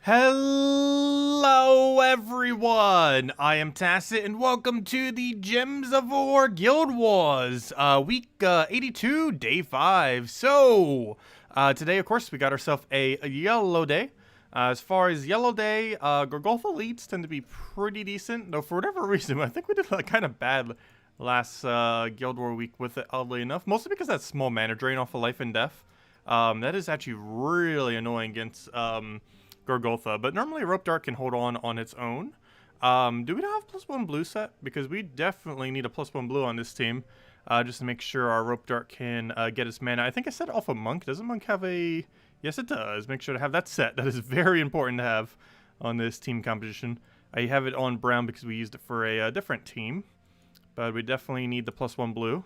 Hello everyone, I am Tacet and welcome to the Gems of War Guild Wars, week 82, day 5. So, today of course we got ourselves a yellow day. As far as yellow day, Golgotha leads tend to be pretty decent, though for whatever reason, I think we did kind of bad last Guild War week with it, oddly enough. Mostly because that small mana drain off of life and death. That is actually really annoying against Golgotha, but normally Rope Dart can hold on its own. Do we not have +1 blue set? Because we definitely need a +1 blue on this team, just to make sure our Rope Dart can get its mana. I think I said off a Monk. Doesn't Monk have a... Yes, it does. Make sure to have that set. That is very important to have on this team composition. I have it on brown because we used it for a different team, but we definitely need the +1 blue.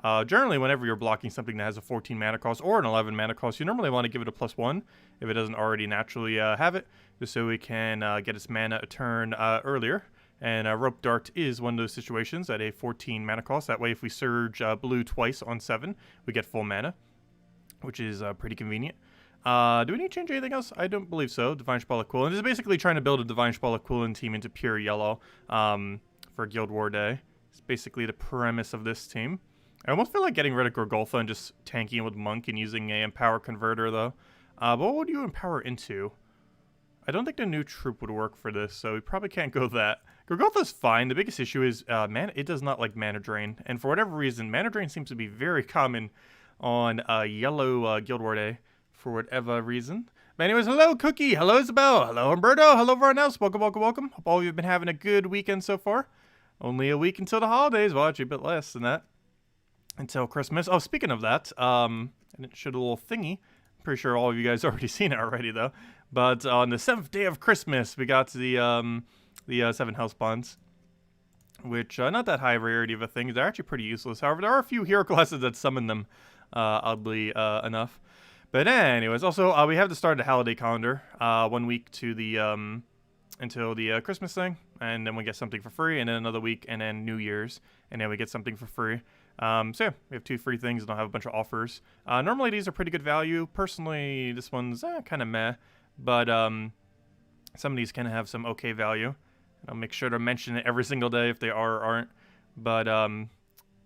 Generally, whenever you're blocking something that has a 14 mana cost or an 11 mana cost, you normally want to give it a +1 if it doesn't already naturally have it, just so we can get its mana a turn earlier. And Rope Dart is one of those situations at a 14 mana cost. That way, if we surge blue twice on 7, we get full mana, which is pretty convenient. Do we need to change anything else? I don't believe so. Divine Spell Equivalent. This is basically trying to build a Divine Spell Equivalent team into pure yellow for Guild War Day. It's basically the premise of this team. I almost feel like getting rid of Golgotha and just tanking with Monk and using a Empower Converter, though. But what would you Empower into? I don't think the new troop would work for this, so we probably can't go that. Golgotha's fine. The biggest issue is it does not like Mana Drain. And for whatever reason, Mana Drain seems to be very common on yellow Guild War Day, for whatever reason. But anyways, hello Cookie, hello Isabel, hello Umberto, hello everyone else. Welcome, welcome, welcome. Hope all of you have been having a good weekend so far. Only a week until the holidays. Well, actually a bit less than that. Until Christmas. Oh, speaking of that, and it showed a little thingy. I'm pretty sure all of you guys already seen it already, though. But on the 7th day of Christmas, we got the 7 health bonds, which not that high rarity of a thing. They're actually pretty useless. However, there are a few hero classes that summon them, oddly enough. But anyways, also we have the start of the holiday calendar, 1 week to the until the Christmas thing, and then we get something for free, and then another week, and then New Year's, and then we get something for free. So yeah, we have 2 free things and I'll have a bunch of offers. Normally these are pretty good value. Personally, this one's kind of meh, but some of these can have some okay value. I'll make sure to mention it every single day if they are or aren't. But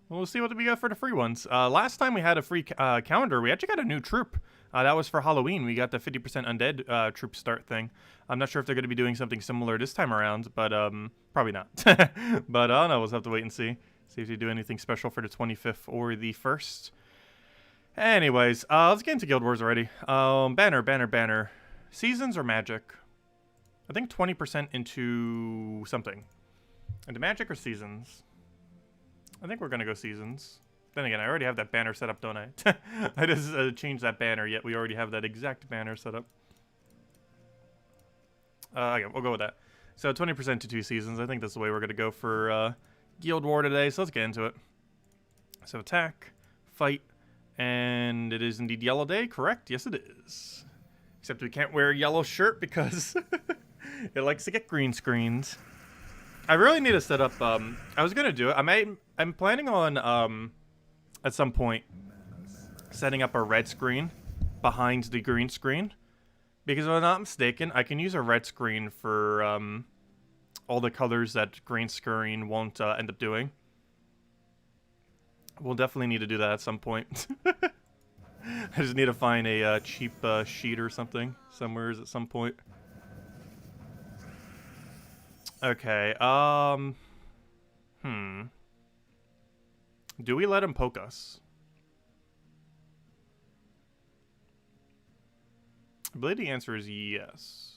we'll see what we got for the free ones. Last time we had a free calendar, we actually got a new troop. That was for Halloween. We got the 50% undead troop start thing. I'm not sure if they're going to be doing something similar this time around, but probably not. But I don't know. We'll have to wait and see. See if they do anything special for the 25th or the 1st. Anyways, let's get into Guild Wars already. Banner. Seasons or magic? I think 20% into something. Into magic or seasons? I think we're going to go seasons. Then again, I already have that banner set up, don't I? I just changed that banner, yet we already have that exact banner set up. Okay, we'll go with that. So 20% to 2 seasons. I think that's the way we're going to go for Guild War today, so let's get into it. So attack, fight, and it is indeed yellow day, correct? Yes, it is. Except we can't wear a yellow shirt because it likes to get green screened. I really need to set up, I was going to do it. I'm planning on, at some point, setting up a red screen behind the green screen. Because if I'm not mistaken, I can use a red screen for, all the colors that green screen won't end up doing. We'll definitely need to do that at some point. I just need to find a cheap sheet or something somewhere at some point. Okay, do we let him poke us? I believe the answer is yes.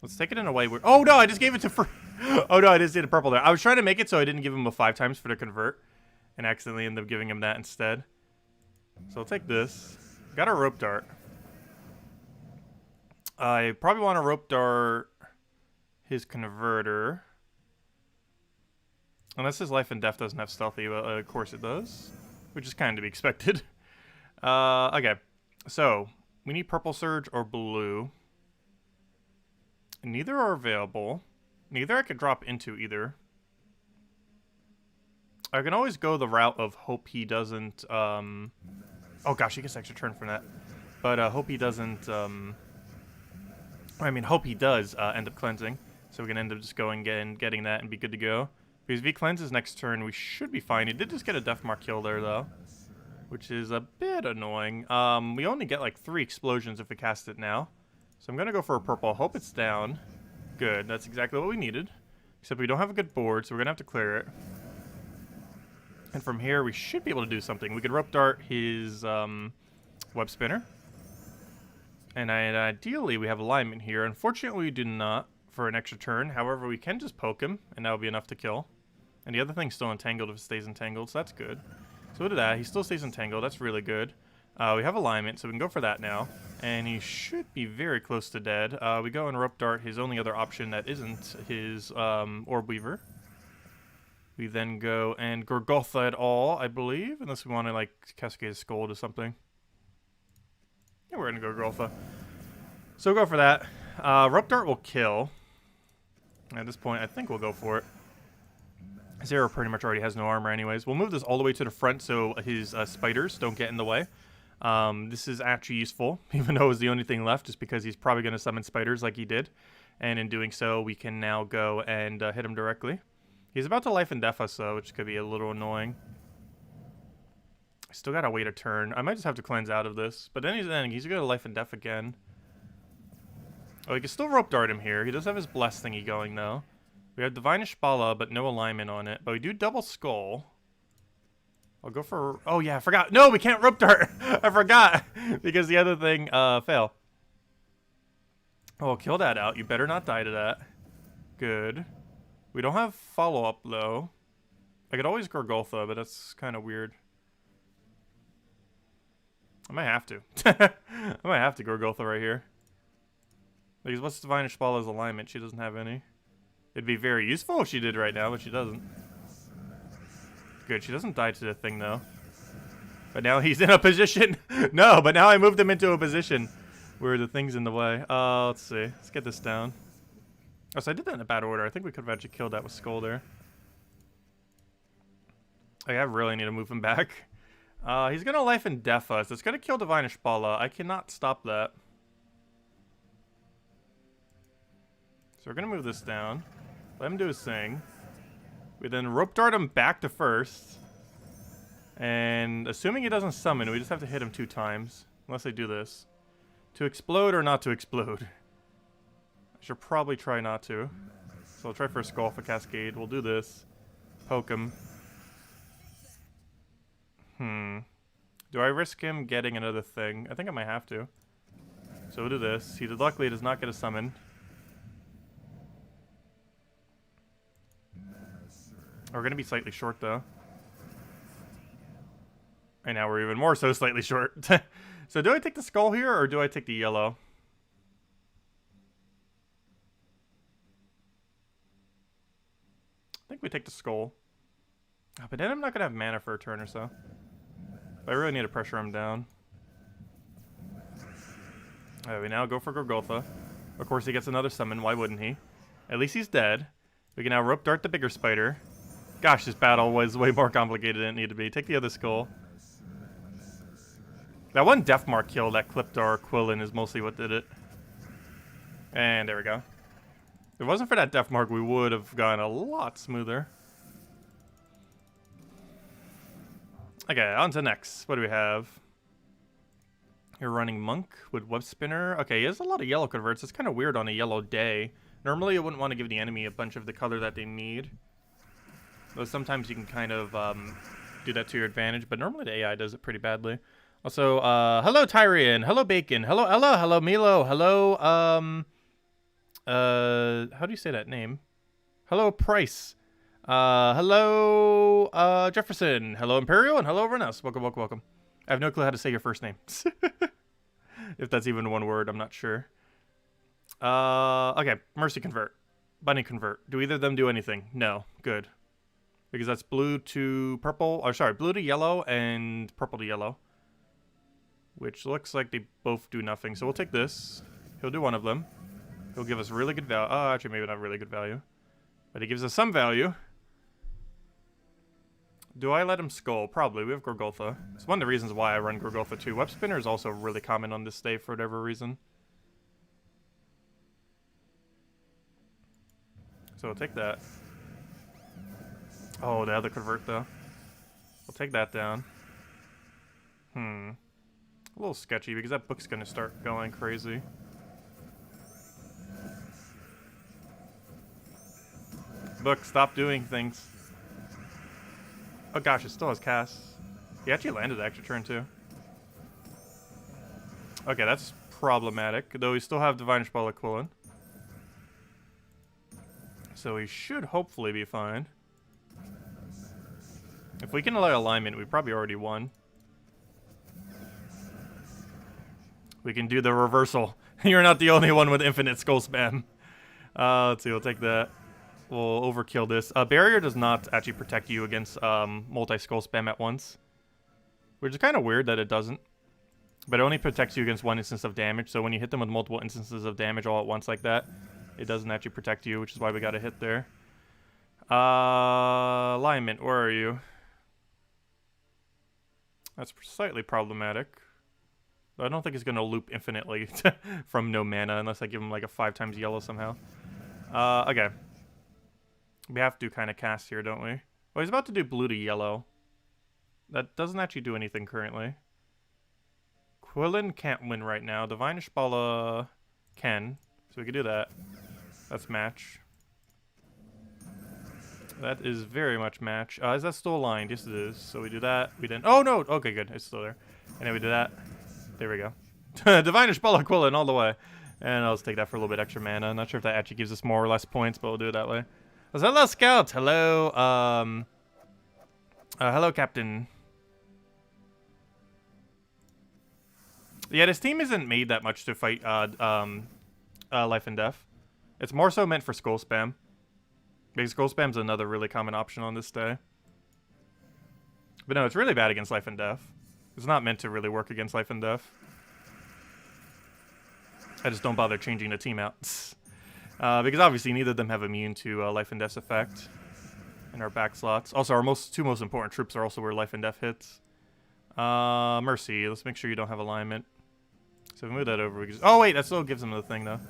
Let's take it in a way where... Oh, no, I just gave it to... Oh, no, I just did a purple there. I was trying to make it so I didn't give him a 5 times for the convert. And accidentally ended up giving him that instead. So I'll take this. Got a Rope Dart. I probably want to Rope Dart his converter. Unless his life and death doesn't have stealthy, but of course it does. Which is kind of to be expected. Okay. So, we need purple surge or blue. Neither are available. Neither I could drop into either. I can always go the route of hope he doesn't, oh gosh, he gets extra turn from that. But hope he doesn't, I mean, hope he does end up cleansing. So we can end up just going and getting that and be good to go. Because if he cleanses next turn, we should be fine. He did just get a death mark kill there, though, which is a bit annoying. We only get like 3 explosions if we cast it now. So I'm going to go for a purple. Hope it's down. Good. That's exactly what we needed. Except we don't have a good board, so we're going to have to clear it. And from here, we should be able to do something. We could rope dart his web spinner. And ideally, we have alignment here. Unfortunately, we do not for an extra turn. However, we can just poke him, and that will be enough to kill. And the other thing's still entangled if it stays entangled, so that's good. So what did that? He still stays entangled. That's really good. We have alignment, so we can go for that now. And he should be very close to dead. We go and rope dart his only other option that isn't his orb weaver. We then go and Gorgotha it all, I believe, unless we want to like cascade a scold or something. Yeah, we're gonna go Gorgotha. So we'll go for that. Rope dart will kill. At this point, I think we'll go for it. Zero pretty much already has no armor anyways. We'll move this all the way to the front so his spiders don't get in the way. This is actually useful, even though it was the only thing left, just because he's probably going to summon spiders like he did. And in doing so, we can now go and hit him directly. He's about to life and death us, though, which could be a little annoying. Still got to wait a turn. I might just have to cleanse out of this. But then he's going to life and death again. Oh, we can still rope dart him here. He does have his bless thingy going, though. We have Divine Ishpala, but no alignment on it. But we do double skull. I'll go for... Oh, yeah, I forgot. No, we can't rope dart. I forgot. Because the other thing fail. Oh, kill that out. You better not die to that. Good. We don't have follow-up, though. I could always Gorgotha, but that's kind of weird. I might have to. I might have to Gorgotha right here. Because what's Divine Ishpala's alignment? She doesn't have any. It'd be very useful if she did right now, but she doesn't. Good, she doesn't die to the thing, though. But now he's in a position... No, but now I moved him into a position where the thing's in the way. Let's see. Let's get this down. Oh, so I did that in a bad order. I think we could have actually killed that with Skull there. Okay, I really need to move him back. He's going to life and death us. It's going to kill Divine Ishpala. I cannot stop that. So we're going to move this down. Let him do his thing. We then rope dart him back to first. And assuming he doesn't summon, we just have to hit him 2 times. Unless I do this. To explode or not to explode? I should probably try not to. So I'll try for a Skull for Cascade. We'll do this. Poke him. Do I risk him getting another thing? I think I might have to. So we'll do this. He luckily does not get a summon. We're going to be slightly short, though. And now we're even more so slightly short. So do I take the skull here, or do I take the yellow? I think we take the skull. Oh, but then I'm not going to have mana for a turn or so. But I really need to pressure him down. Alright, we now go for Gorgotha. Of course, he gets another summon. Why wouldn't he? At least he's dead. We can now rope dart the bigger spider. Gosh, this battle was way more complicated than it needed to be. Take the other skull. That one Death Mark kill that clipped our Quillin is mostly what did it. And there we go. If it wasn't for that Death Mark, we would have gone a lot smoother. Okay, on to next. What do we have? You're running Monk with Web Spinner. Okay, he has a lot of yellow converts. It's kind of weird on a yellow day. Normally, you wouldn't want to give the enemy a bunch of the color that they need. Though sometimes you can kind of do that to your advantage, but normally the AI does it pretty badly. Also, hello Tyrian, hello Bacon, hello Ella, hello Milo, hello, how do you say that name? Hello Price, hello, Jefferson, hello Imperial, and hello everyone else. Welcome, welcome, welcome. I have no clue how to say your first name. If that's even one word, I'm not sure. Okay, Mercy Convert, Bunny Convert. Do either of them do anything? No, good. Because that's blue to purple, or sorry, blue to yellow and purple to yellow. Which looks like they both do nothing. So we'll take this. He'll do one of them. He'll give us really good value. Oh, actually, maybe not really good value. But he gives us some value. Do I let him skull? Probably. We have Gorgotha. It's one of the reasons why I run Gorgotha too. Web Spinner is also really common on this day for whatever reason. So we'll take that. Oh, the other convert though. We'll take that down. A little sketchy because that book's gonna start going crazy. Book, stop doing things. Oh gosh, it still has cast. He actually landed the extra turn too. Okay, that's problematic. Though we still have Divine Spell of Quillen. So we should hopefully be fine. If we can allow alignment, we probably already won. We can do the reversal. You're not the only one with infinite skull spam. Let's see, we'll take that. We'll overkill this. Barrier does not actually protect you against multi-skull spam at once. Which is kind of weird that it doesn't. But it only protects you against one instance of damage, so when you hit them with multiple instances of damage all at once like that, it doesn't actually protect you, which is why we got a hit there. Alignment, where are you? That's slightly problematic. I don't think he's going to loop infinitely from no mana unless I give him like a 5 times yellow somehow. Okay. We have to kind of cast here, don't we? Well, he's about to do blue to yellow. That doesn't actually do anything currently. Quillen can't win right now. Divine Ishbala can. So we can do that. That's match. That is very much match. Is that still aligned? Yes, it is. So we do that. We didn't. Oh, no. Okay, good. It's still there. And then we do that. There we go. Divine Ishbala Quillen all the way. And I'll just take that for a little bit extra mana. I'm not sure if that actually gives us more or less points, but we'll do it that way. Hello, Scout. Hello. Hello, Captain. Yeah, this team isn't made that much to fight life and death. It's more so meant for skull spam. Because skull spam's another really common option on this day. But no, it's really bad against life and death. It's not meant to really work against life and death. I just don't bother changing the team out. Because obviously neither of them have immune to life and death's effect in our back slots. Also, our two most important troops are also where life and death hits. Mercy, let's make sure you don't have alignment. So if we move that over, we can just... Oh wait, that still gives them the thing though.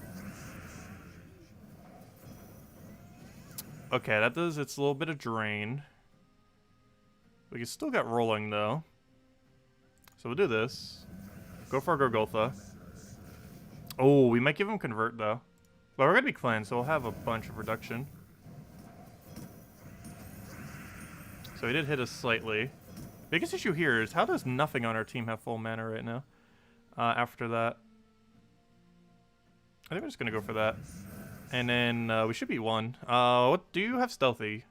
Okay, that does its little bit of drain. We can still get rolling though. So we'll do this. Go for our Golgotha. Oh, we might give him convert though. But we're gonna be cleansed, so we'll have a bunch of reduction. So he did hit us slightly. Biggest issue here is how does nothing on our team have full mana right now? After that, I think we're just gonna go for that, and then we should be one. What do you have stealthy?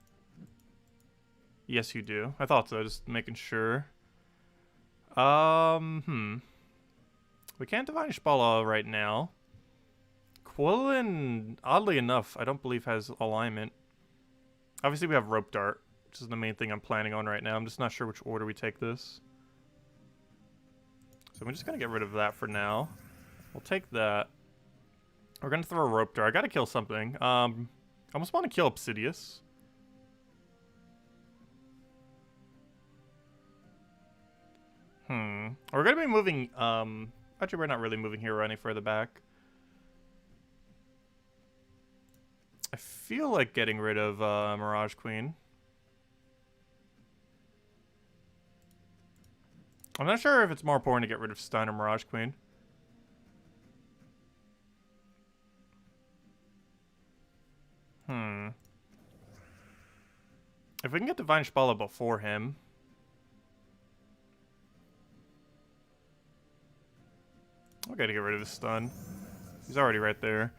Yes, you do. I thought so. Just making sure. We can't Divine Ishbala right now. Quillen, oddly enough, I don't believe has alignment. Obviously, we have Rope Dart, which is the main thing I'm planning on right now. I'm just not sure which order we take this. So I'm just going to get rid of that for now. We'll take that. We're going to throw a Rope Dart. I got to kill something. I almost want to kill Obsidious. We're going to be moving... Actually, we're not really moving here or any further back. I feel like getting rid of Mirage Queen. I'm not sure if it's more important to get rid of Stun or Mirage Queen. If we can get Divine Ishbala before him. I gotta get rid of his stun. He's already right there.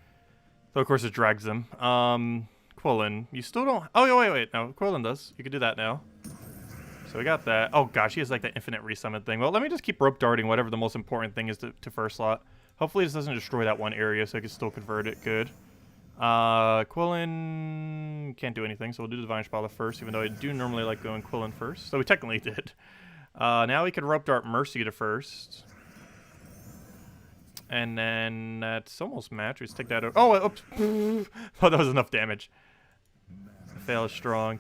So of course it drags him. Quillen, you still don't... Oh, wait. No, Quillen does. You can do that now. So we got that. Oh gosh, he has like that infinite resummon thing. Well, let me just keep rope darting whatever the most important thing is to first slot. Hopefully this doesn't destroy that one area so I can still convert it. Good. Quillen can't do anything, so we'll do Divine Ishbala first, even though I do normally like going Quillen first. So we technically did. Now we can rope dart Mercy to first. And then that's almost match. We just take that over. Oh, oops. Thought that was enough damage. Fail is strong.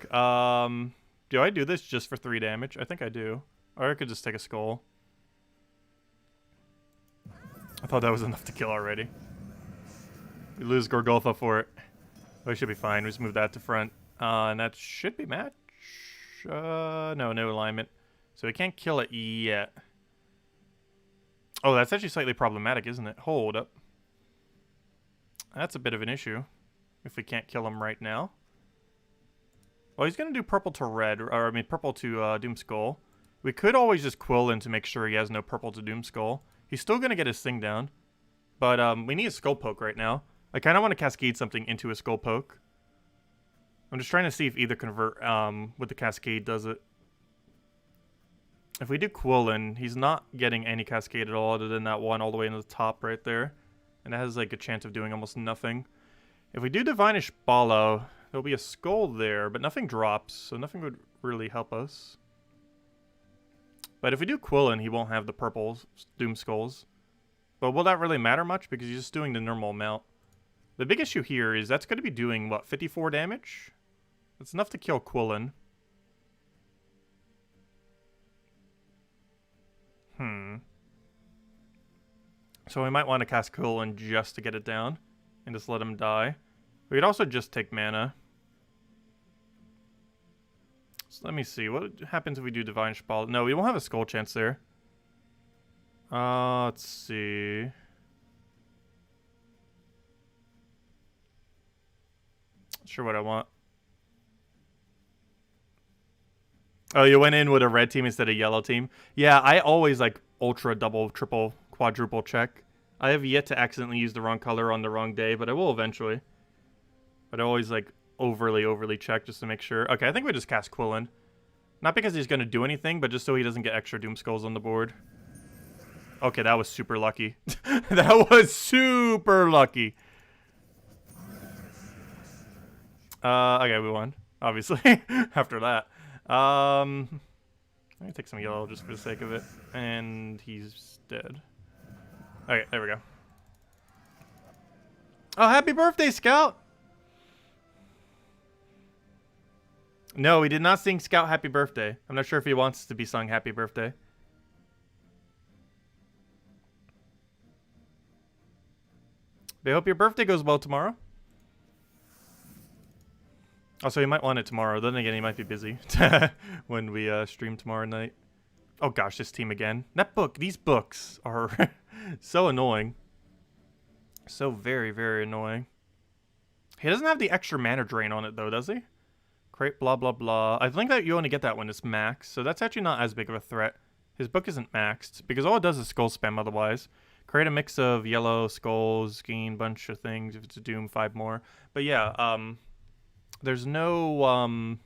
Do I do this just for 3 damage? I think I do. Or I could just take a skull. I thought that was enough to kill already. We lose Golgotha for it. We should be fine. We just move that to front. And that should be match. No alignment. So we can't kill it yet. Oh, that's actually slightly problematic, isn't it? Hold up. That's a bit of an issue. If we can't kill him right now. Well, he's going to do purple to red. Or, I mean, purple to Doomskull. We could always just quill in to make sure he has no purple to Doomskull. He's still going to get his thing down. But we need a Skull Poke right now. I kind of want to Cascade something into a Skull Poke. I'm just trying to see if either convert with the Cascade does it. If we do Quillin, he's not getting any Cascade at all other than that one all the way into the top right there. And it has like a chance of doing almost nothing. If we do Divinish Ballo, there'll be a Skull there, but nothing drops, so nothing would really help us. But if we do Quillin, he won't have the purple Doom Skulls. But will that really matter much? Because he's just doing the normal amount. The big issue here is that's going to be doing, what, 54 damage? That's enough to kill Quillin. So we might want to cast Quillin just to get it down. And just let him die. We could also just take mana. So let me see. What happens if we do Divine Spall? No, we won't have a Skull chance there. Let's see. Not sure what I want. Oh, you went in with a red team instead of yellow team? Yeah, I always like ultra, double, triple, quadruple check. I have yet to accidentally use the wrong color on the wrong day, but I will eventually. But I always like overly check just to make sure. Okay, I think we just cast Quillin. Not because he's going to do anything, but just so he doesn't get extra Doom Skulls on the board. Okay, that was super lucky. That was super lucky. Okay, we won, obviously, after that. Let me take some yellow just for the sake of it. And he's dead. Okay, there we go. Oh, happy birthday, Scout! No, we did not sing Scout happy birthday. I'm not sure if he wants to be sung happy birthday. But I hope your birthday goes well tomorrow. Also, he might want it tomorrow. Then again, he might be busy when we stream tomorrow night. Oh gosh, this team again. That book, these books are so annoying. So very, very annoying. He doesn't have the extra mana drain on it though, does he? Create blah, blah, blah. I think that you only get that when it's max, so that's actually not as big of a threat. His book isn't maxed, because all it does is skull spam otherwise. Create a mix of yellow, skulls, gain bunch of things. If it's a doom, 5 more. But yeah, there's no,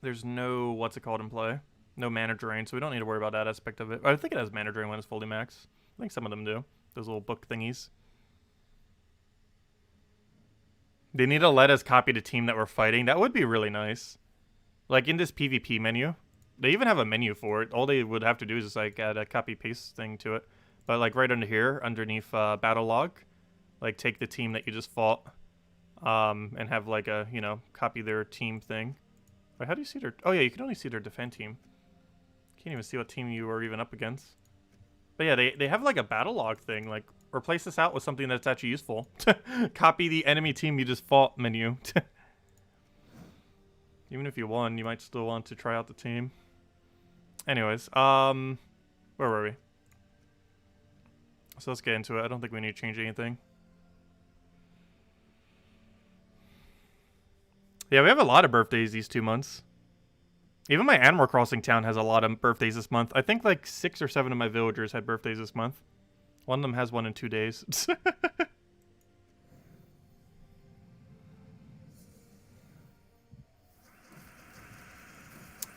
what's it called in play? No mana drain, so we don't need to worry about that aspect of it. I think it has mana drain when it's fully maxed. I think some of them do. Those little book thingies. They need to let us copy the team that we're fighting. That would be really nice. Like in this PvP menu. They even have a menu for it. All they would have to do is just like add a copy paste thing to it. But like right under here, underneath battle log, like take the team that you just fought and have like a, you know, copy their team thing. Wait, how do you see their... Oh yeah, you can only see their defend team. Can't even see what team you were even up against. But yeah, they have like a battle log thing. Like, replace this out with something that's actually useful. Copy the enemy team you just fought menu. Even if you won, you might still want to try out the team. Anyways, where were we? So let's get into it. I don't think we need to change anything. Yeah, we have a lot of birthdays these 2 months. Even my Animal Crossing town has a lot of birthdays this month. I think like 6 or 7 of my villagers had birthdays this month. One of them has one in 2 days.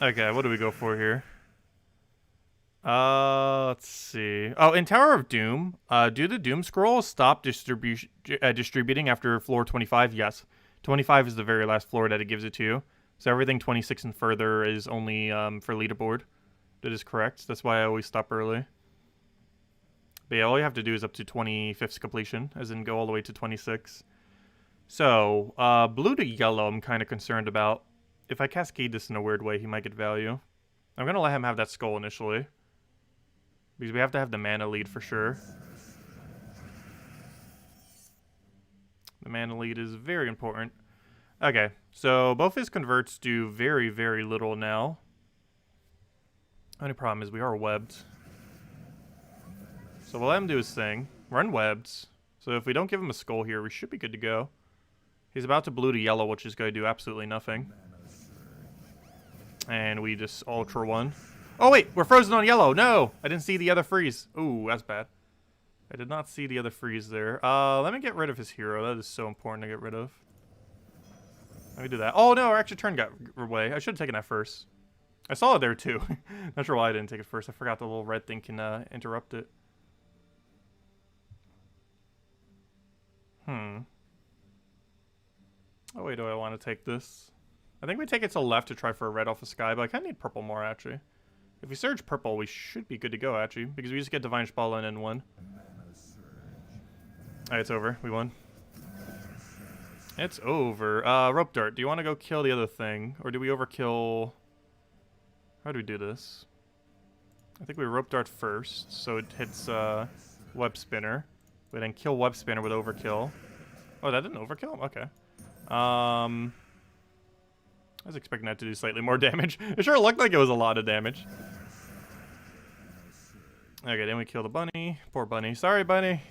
Okay, what do we go for here? Let's see. Oh, in Tower of Doom, do the Doom Scrolls stop distributing after floor 25? Yes. 25 is the very last floor that it gives it to you. So everything 26 and further is only for leaderboard. That is correct. That's why I always stop early. But yeah, all you have to do is up to 25th completion, as in go all the way to 26. So, blue to yellow I'm kind of concerned about. If I cascade this in a weird way, he might get value. I'm going to let him have that skull initially. Because we have to have the mana lead for sure. The mana lead is very important. Okay, so both his converts do very, very little now. Only problem is we are webbed. So we'll let him do his thing. We're unwebbed. So if we don't give him a skull here, we should be good to go. He's about to blue to yellow, which is going to do absolutely nothing. And we just ultra one. Oh wait, we're frozen on yellow. No, I didn't see the other freeze. Ooh, that's bad. I did not see the other freeze there. Let me get rid of his hero. That is so important to get rid of. Let me do that. Oh no, our extra turn got away. I should have taken that first. I saw it there too. Not sure why I didn't take it first. I forgot the little red thing can interrupt it. Oh wait, do I want to take this? I think we take it to the left to try for a red off the sky, but I kind of need purple more actually. If we surge purple, we should be good to go actually, because we just get Divine Spalla and then win. Alright, it's over. We won. It's over. Rope Dart, do you want to go kill the other thing? Or do we overkill... How do we do this? I think we Rope Dart first, so it hits Web Spinner. We then kill Web Spinner with overkill. Oh, that didn't overkill? Okay. I was expecting that to do slightly more damage. It sure looked like it was a lot of damage. Okay, then we kill the bunny. Poor bunny. Sorry, bunny.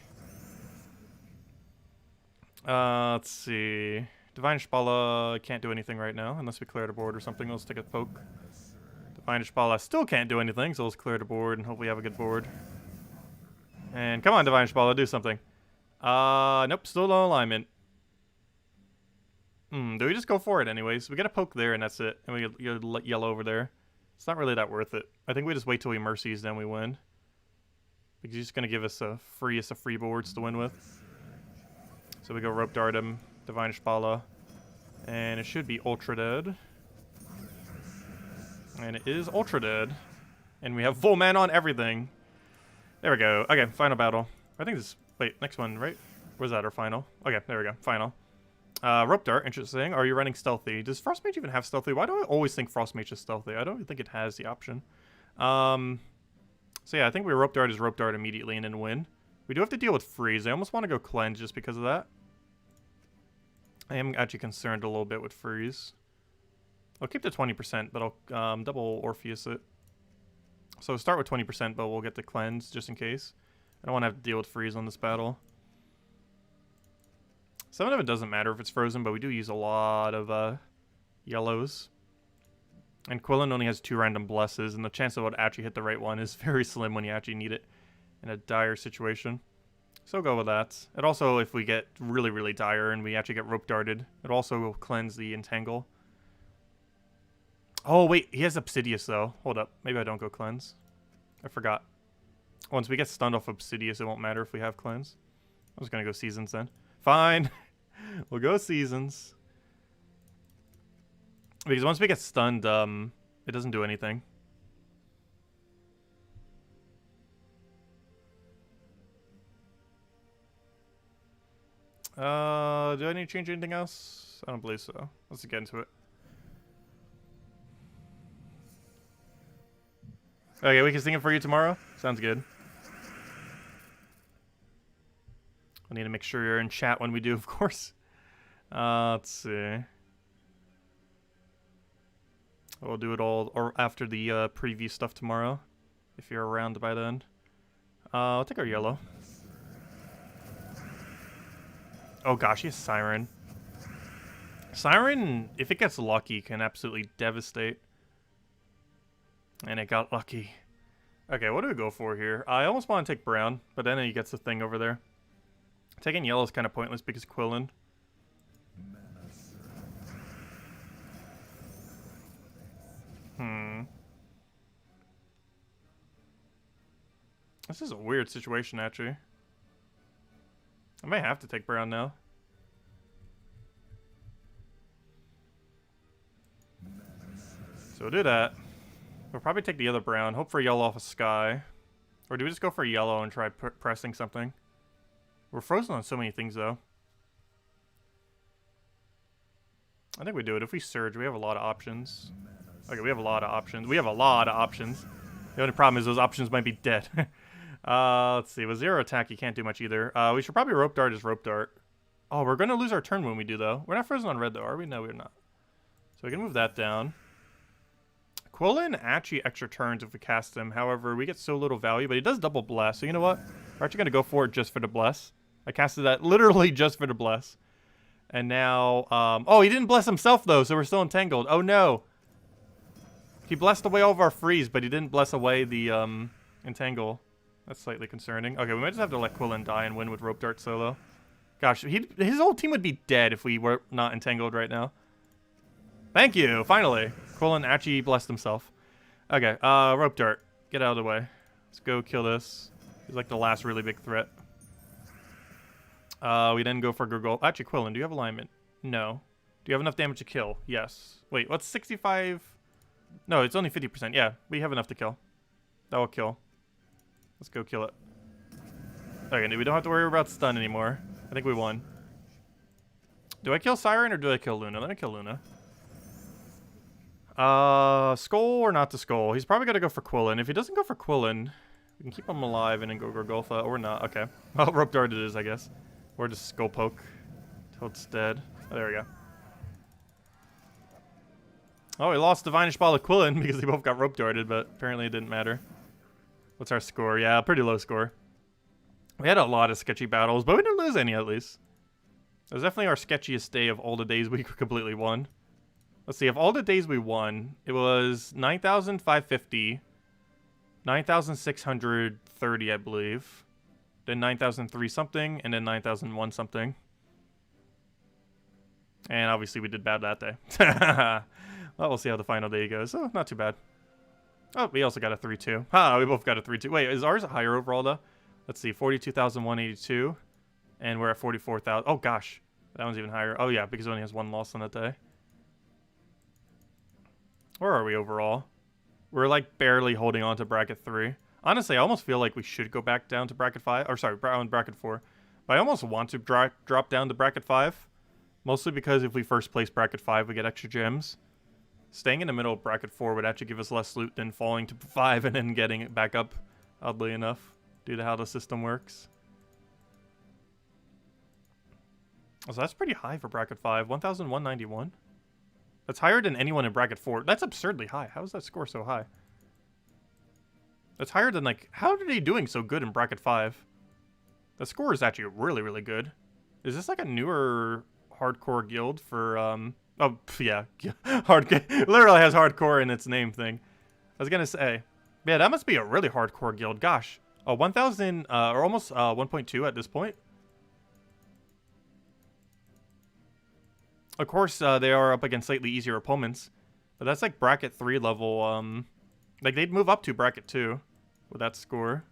Let's see. Divine Spalla can't do anything right now, unless we clear the board or something. Let's take a poke. Divine Spalla still can't do anything, so let's clear the board and hopefully have a good board. And come on, Divine Spalla, do something. Nope, still no alignment. Do we just go for it anyways? We get a poke there and that's it. And we get yellow over there. It's not really that worth it. I think we just wait till he mercies, then we win. Because he's just going to give us a free boards to win with. So we go Rope Dart him, Divine Spalla. And it should be Ultra Dead. And it is Ultra Dead. And we have full mana on everything. There we go. Okay, final battle. I think this... Wait, next one, right? Where's that, our final? Okay, there we go. Final. Rope Dart, interesting. Are you running Stealthy? Does Frost Mage even have Stealthy? Why do I always think Frost Mage is Stealthy? I don't even think it has the option. So yeah, I think we Rope Dart is Rope Dart immediately and then win. We do have to deal with Freeze. I almost want to go Cleanse just because of that. I am actually concerned a little bit with Freeze. I'll keep the 20%, but I'll double Orpheus it. So start with 20%, but we'll get the Cleanse just in case. I don't want to have to deal with Freeze on this battle. Some of it doesn't matter if it's frozen, but we do use a lot of yellows. And Quillen only has 2 random blesses, and the chance of it actually hit the right one is very slim when you actually need it in a dire situation. So go with that. It also, if we get really, really dire and we actually get Rope Darted, it also will cleanse the Entangle. Oh, wait, he has Obsidious, though. Hold up. Maybe I don't go Cleanse. I forgot. Once we get stunned off Obsidious, it won't matter if we have Cleanse. I was going to go Seasons then. Fine. We'll go Seasons. Because once we get stunned, it doesn't do anything. Do I need to change anything else? I don't believe so. Let's get into it. Okay, we can sing it for you tomorrow? Sounds good. I need to make sure you're in chat when we do, of course. Let's see. We'll do it all or after the preview stuff tomorrow, if you're around by then. I'll take our yellow. Oh gosh, he has Siren. Siren, if it gets lucky, can absolutely devastate. And it got lucky. Okay, what do we go for here? I almost want to take brown, but then he gets the thing over there. Taking yellow is kind of pointless because Quillen. This is a weird situation, actually. I may have to take brown now. So we'll do that. We'll probably take the other brown. Hope for yellow off a sky. Or do we just go for yellow and try pressing something? We're frozen on so many things, though. I think we do it. If we surge, we have a lot of options. Okay, we have a lot of options. We have a lot of options. The only problem is those options might be dead. Let's see. With 0 attack, you can't do much either. We should probably Rope Dart as Rope Dart. Oh, we're going to lose our turn when we do, though. We're not frozen on red, though, are we? No, we're not. So we can move that down. Quillen actually extra turns if we cast him. However, we get so little value, but he does double bless. So you know what? We're actually going to go for it just for the bless. I casted that literally just for the bless. And now, oh, he didn't bless himself, though, so we're still entangled. Oh, no. He blessed away all of our freeze, but he didn't bless away the entangle. That's slightly concerning. Okay, we might just have to let Quillen die and win with Rope Dart solo. Gosh, his whole team would be dead if we were not entangled right now. Thank you, finally. Quillen actually blessed himself. Okay, Rope Dart. Get out of the way. Let's go kill this. He's like the last really big threat. We then go for Gurgle. Actually, Quillen, do you have alignment? No. Do you have enough damage to kill? Yes. Wait, what's 65? No, it's only 50%. Yeah, we have enough to kill. That will kill. Let's go kill it. Okay, we don't have to worry about stun anymore. I think we won. Do I kill Siren or do I kill Luna? Let me kill Luna. Skull or not to Skull? He's probably going to go for Quillen. If he doesn't go for Quillen, we can keep him alive and then go Gorgolfa, or not. Okay. Well, Rope Dart it is, I guess. Or just Skull Poke till it's dead. Oh, there we go. Oh, we lost Divinish Ball of Quillen because they both got Rope Darted, but apparently it didn't matter. What's our score? Yeah, pretty low score. We had a lot of sketchy battles, but we didn't lose any at least. It was definitely our sketchiest day of all the days we completely won. Let's see, of all the days we won, it was 9,550, 9,630, I believe. Then 9,003 something, and then 9,001 something. And obviously we did bad that day. Well, we'll see how the final day goes. Oh, not too bad. Oh, we also got a 3-2. Ah, we both got a 3-2. Wait, is ours higher overall, though? Let's see, 42,182. And we're at 44,000. Oh, gosh. That one's even higher. Oh, yeah, because it only has one loss on that day. Where are we overall? We're, like, barely holding on to bracket 3. Honestly, I almost feel like we should go back down to bracket 5. Or, sorry, bracket 4. But I almost want to drop down to bracket 5. Mostly because if we first place bracket 5, we get extra gems. Staying in the middle of bracket 4 would actually give us less loot than falling to 5 and then getting it back up, oddly enough, due to how the system works. So that's pretty high for bracket 5. 1,191? That's higher than anyone in bracket 4. That's absurdly high. How is that score so high? That's higher than, like, how are they doing so good in bracket 5? The score is actually really, really good. Is this like a newer hardcore guild for, oh, yeah. Literally has hardcore in its name thing. I was gonna say. Yeah, that must be a really hardcore guild. Gosh. 1,000, or almost 1.2 at this point. Of course, they are up against slightly easier opponents. But that's like bracket 3 level, like they'd move up to bracket 2 with that score.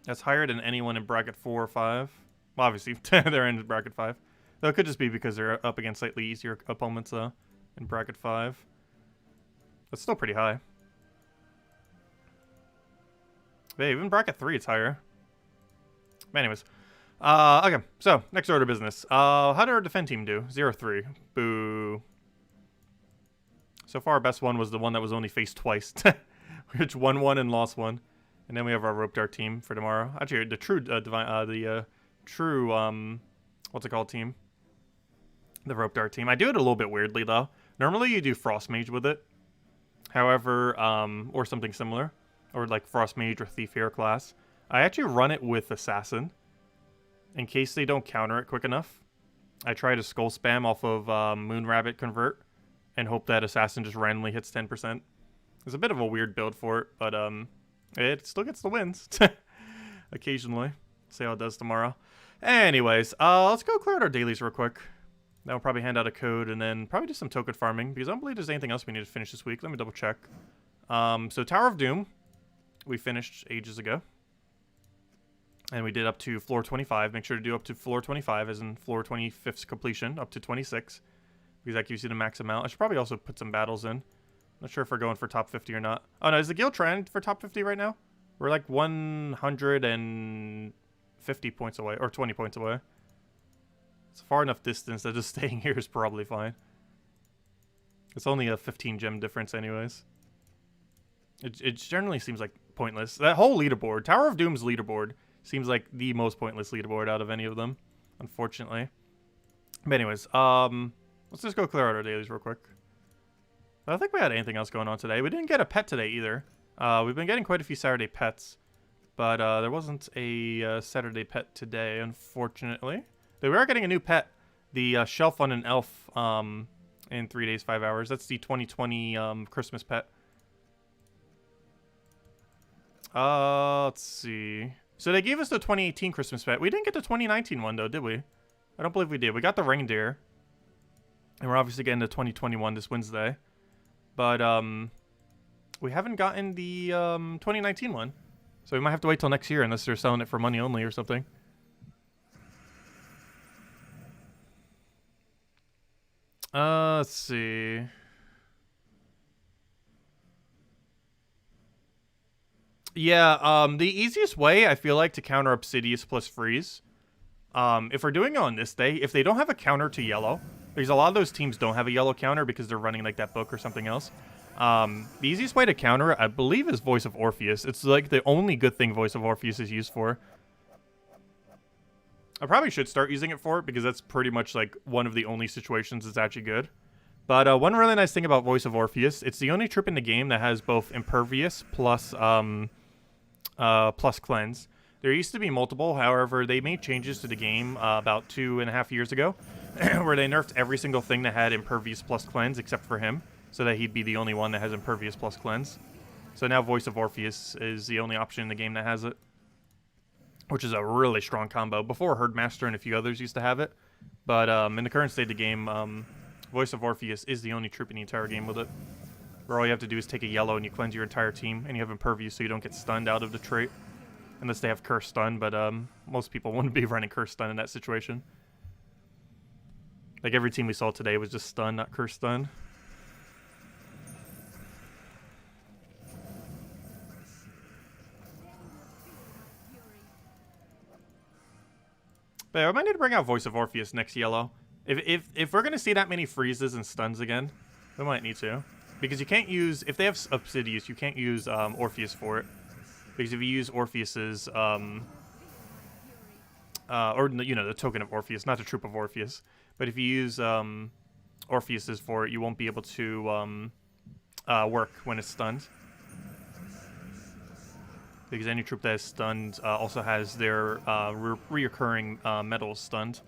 That's higher than anyone in bracket 4 or 5. Well, obviously, they're in bracket 5. Though it could just be because they're up against slightly easier opponents, though, in bracket 5. That's still pretty high. But even bracket 3, it's higher. But anyways. Okay, so, next order of business. How did our defend team do? 0-3. Boo. So far, our best one was the one that was only faced twice. Which won one and lost one. And then we have our Rope Dart team for tomorrow. Actually, the true, what's it called team? The Rope Dart team. I do it a little bit weirdly, though. Normally, you do Frost Mage with it. However, or something similar. Or like Frost Mage or Thief Hero class. I actually run it with Assassin. In case they don't counter it quick enough. I try to Skull Spam off of Moon Rabbit Convert. And hope that Assassin just randomly hits 10%. There's a bit of a weird build for it, but it still gets the wins. Occasionally. See how it does tomorrow. Anyways, let's go clear out our dailies real quick. Then we'll probably hand out a code and then probably do some token farming. Because I don't believe there's anything else we need to finish this week. Let me double check. So Tower of Doom. We finished ages ago. And we did up to floor 25. Make sure to do up to floor 25 as in floor 25's completion. Up to 26. Because that gives you the max amount. I should probably also put some battles in. Not sure if we're going for top 50 or not. Oh no, is the guild trying for top 50 right now? We're like 150 points away. Or 20 points away. It's far enough distance that just staying here is probably fine. It's only a 15 gem difference anyways. It generally seems like pointless. That whole leaderboard, Tower of Doom's leaderboard, Seems like the most pointless leaderboard out of any of them, unfortunately. But anyways, let's just go clear out our dailies real quick. I don't think we had anything else going on today. We didn't get a pet today either. We've been getting quite a few Saturday pets, but there wasn't a Saturday pet today, unfortunately. Though we are getting a new pet, the Shelf on an Elf, in 3 days, 5 hours. That's the 2020 Christmas pet. Let's see. So they gave us the 2018 Christmas pet. We didn't get the 2019 one, though, did we? I don't believe we did. We got the reindeer. And we're obviously getting the 2021 this Wednesday. But, we haven't gotten the 2019 one. So we might have to wait till next year unless they're selling it for money only or something. Let's see. Yeah, the easiest way, I feel like, to counter Obsidious plus Freeze, if we're doing it on this day, if they don't have a counter to yellow, because a lot of those teams don't have a yellow counter because they're running, like, that book or something else. The easiest way to counter it, I believe, is Voice of Orpheus. It's, like, the only good thing Voice of Orpheus is used for. I probably should start using it for it because that's pretty much, like, one of the only situations it's actually good. But one really nice thing about Voice of Orpheus, it's the only troop in the game that has both Impervious plus Cleanse. There used to be multiple, however, they made changes to the game about 2.5 years ago, where they nerfed every single thing that had Impervious plus Cleanse except for him, so that he'd be the only one that has Impervious plus Cleanse. So now Voice of Orpheus is the only option in the game that has it, which is a really strong combo. Before, Herdmaster and a few others used to have it, but in the current state of the game, Voice of Orpheus is the only troop in the entire game with it, where all you have to do is take a yellow and you cleanse your entire team, and you have Impervious so you don't get stunned out of the trait, unless they have Curse Stun, but most people wouldn't be running Curse Stun in that situation. Like, every team we saw today was just Stun, not Curse Stun. But yeah, I might need to bring out Voice of Orpheus next yellow. If we're gonna see that many freezes and stuns again, we might need to, because you can't use, if they have Obsidious, you can't use Orpheus for it, because if you use Orpheus's or you know, the token of Orpheus, not the troop of Orpheus, but if you use Orpheus's for it, you won't be able to work when it's stunned, because any troop that is stunned also has their reoccurring medals stunned.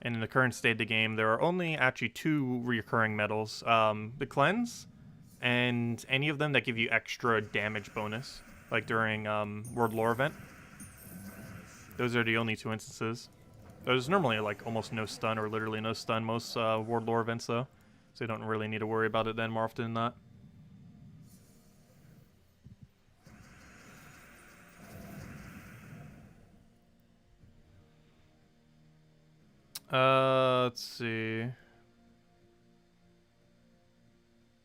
And in the current state of the game, there are only actually 2 reoccurring medals. The Cleanse, and any of them that give you extra damage bonus, like during World Lore event. Those are the only 2 instances. There's normally like almost no stun, or literally no stun most World Lore events though. So you don't really need to worry about it then more often than not. Let's see.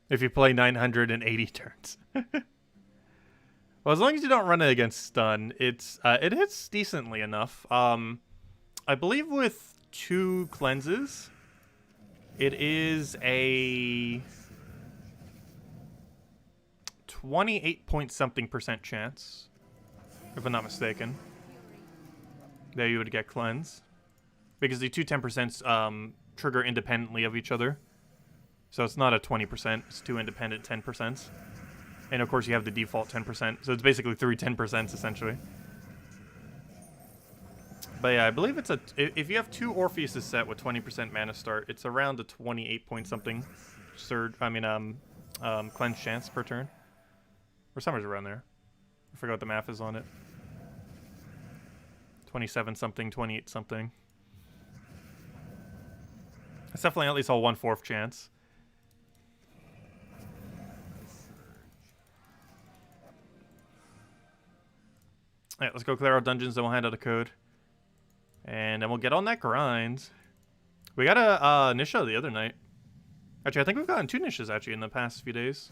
If you play 980 turns. Well, as long as you don't run it against stun, it hits decently enough. I believe with 2 cleanses, it is a 28-point-something% chance, if I'm not mistaken, that you would get cleanse. Because the 2 10% trigger independently of each other. So it's not a 20%, it's 2 independent 10%. And of course you have the default 10%, so it's basically 3 10% essentially. But yeah, I believe it's if you have 2 Orpheuses set with 20% mana start, it's around a 28-point-something surge, cleanse chance per turn. Or somewhere around there. I forgot what the math is on it. 27-something, 28-something. It's definitely at least a 1/4 chance. Alright, let's go clear our dungeons, then we'll hand out a code. And then we'll get on that grind. We got a Nisha the other night. Actually, I think we've gotten 2 Nishas actually in the past few days.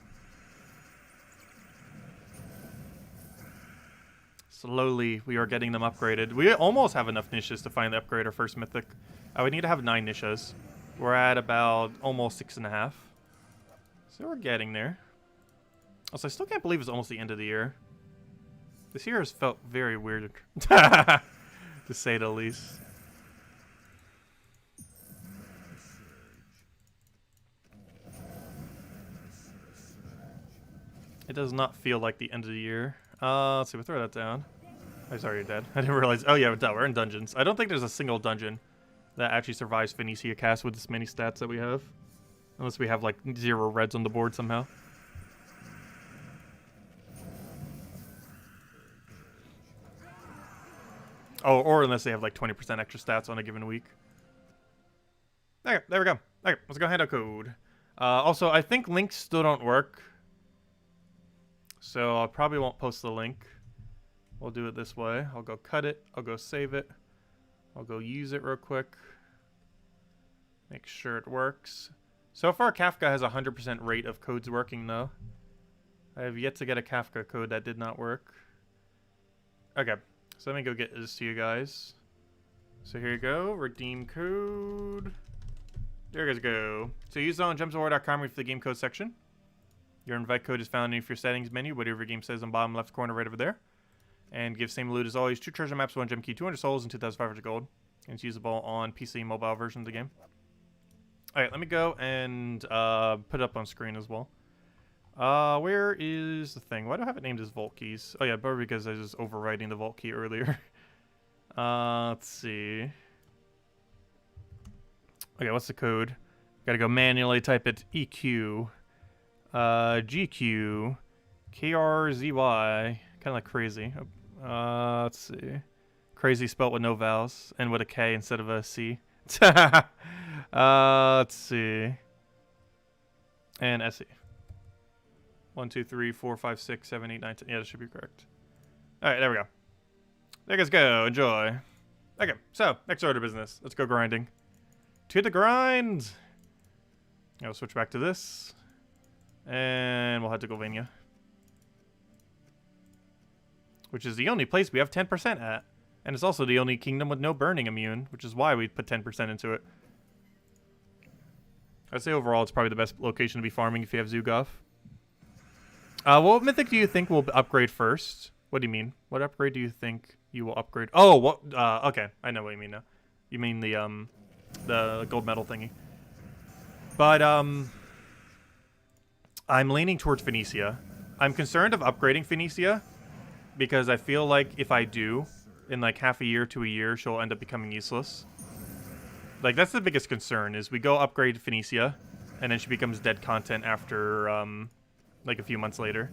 Slowly, we are getting them upgraded. We almost have enough Nishas to finally upgrade our first mythic. We need to have 9 Nishas. We're at about almost 6.5. So we're getting there. Also, I still can't believe it's almost the end of the year. This year has felt very weird, to say the least. It does not feel like the end of the year. Let's see, we'll throw that down. Oh, sorry, you're dead. I didn't realize. Oh, yeah, we're in dungeons. I don't think there's a single dungeon that actually survives Phoenicia cast with this many stats that we have. Unless we have, like, 0 reds on the board somehow. Oh, or unless they have, like, 20% extra stats on a given week. Okay, there we go. Okay, let's go hand out code. Also, I think links still don't work. So I probably won't post the link. We'll do it this way. I'll go cut it. I'll go save it. I'll go use it real quick. Make sure it works. So far, Kafka has a 100% rate of codes working, though. I have yet to get a Kafka code that did not work. Okay, so let me go get this to you guys. So here you go. Redeem code. There you guys go. So use it on gemsofwar.com for the game code section. Your invite code is found in your settings menu, whatever your game says on the bottom left corner right over there. And give same loot as always. 2 treasure maps, 1 gem key, 200 souls, and 2,500 gold. And it's usable on PC mobile version of the game. Alright, let me go and put it up on screen as well. Where is the thing? Why do I have it named as Vault Keys? Oh yeah, probably because I was overwriting the Vault Key earlier. Let's see. Okay, what's the code? Gotta go manually type it EQ. GQ. KRZY. Kind of like crazy. Let's see. Crazy spelt with no vowels and with a K instead of a C. Let's see. And SE. 1, 2, 3, 4, 5, 6, 7, 8, 9, 10. Yeah, that should be correct. Alright, there we go. There you guys go. Enjoy. Okay, so, next order of business. Let's go grinding. To the grind! I'll switch back to this. And we'll head to Golvania. Which is the only place we have 10% at. And it's also the only kingdom with no burning immune, which is why we put 10% into it. I'd say overall it's probably the best location to be farming if you have Zugoff. What mythic do you think will upgrade first? What do you mean? What upgrade do you think you will upgrade? Oh, what? Okay, I know what you mean now. You mean the gold medal thingy. But I'm leaning towards Phoenicia. I'm concerned of upgrading Phoenicia because I feel like if I do, in like half a year to a year, she'll end up becoming useless. Like, that's the biggest concern, is we go upgrade Phoenicia, and then she becomes dead content after, like, a few months later.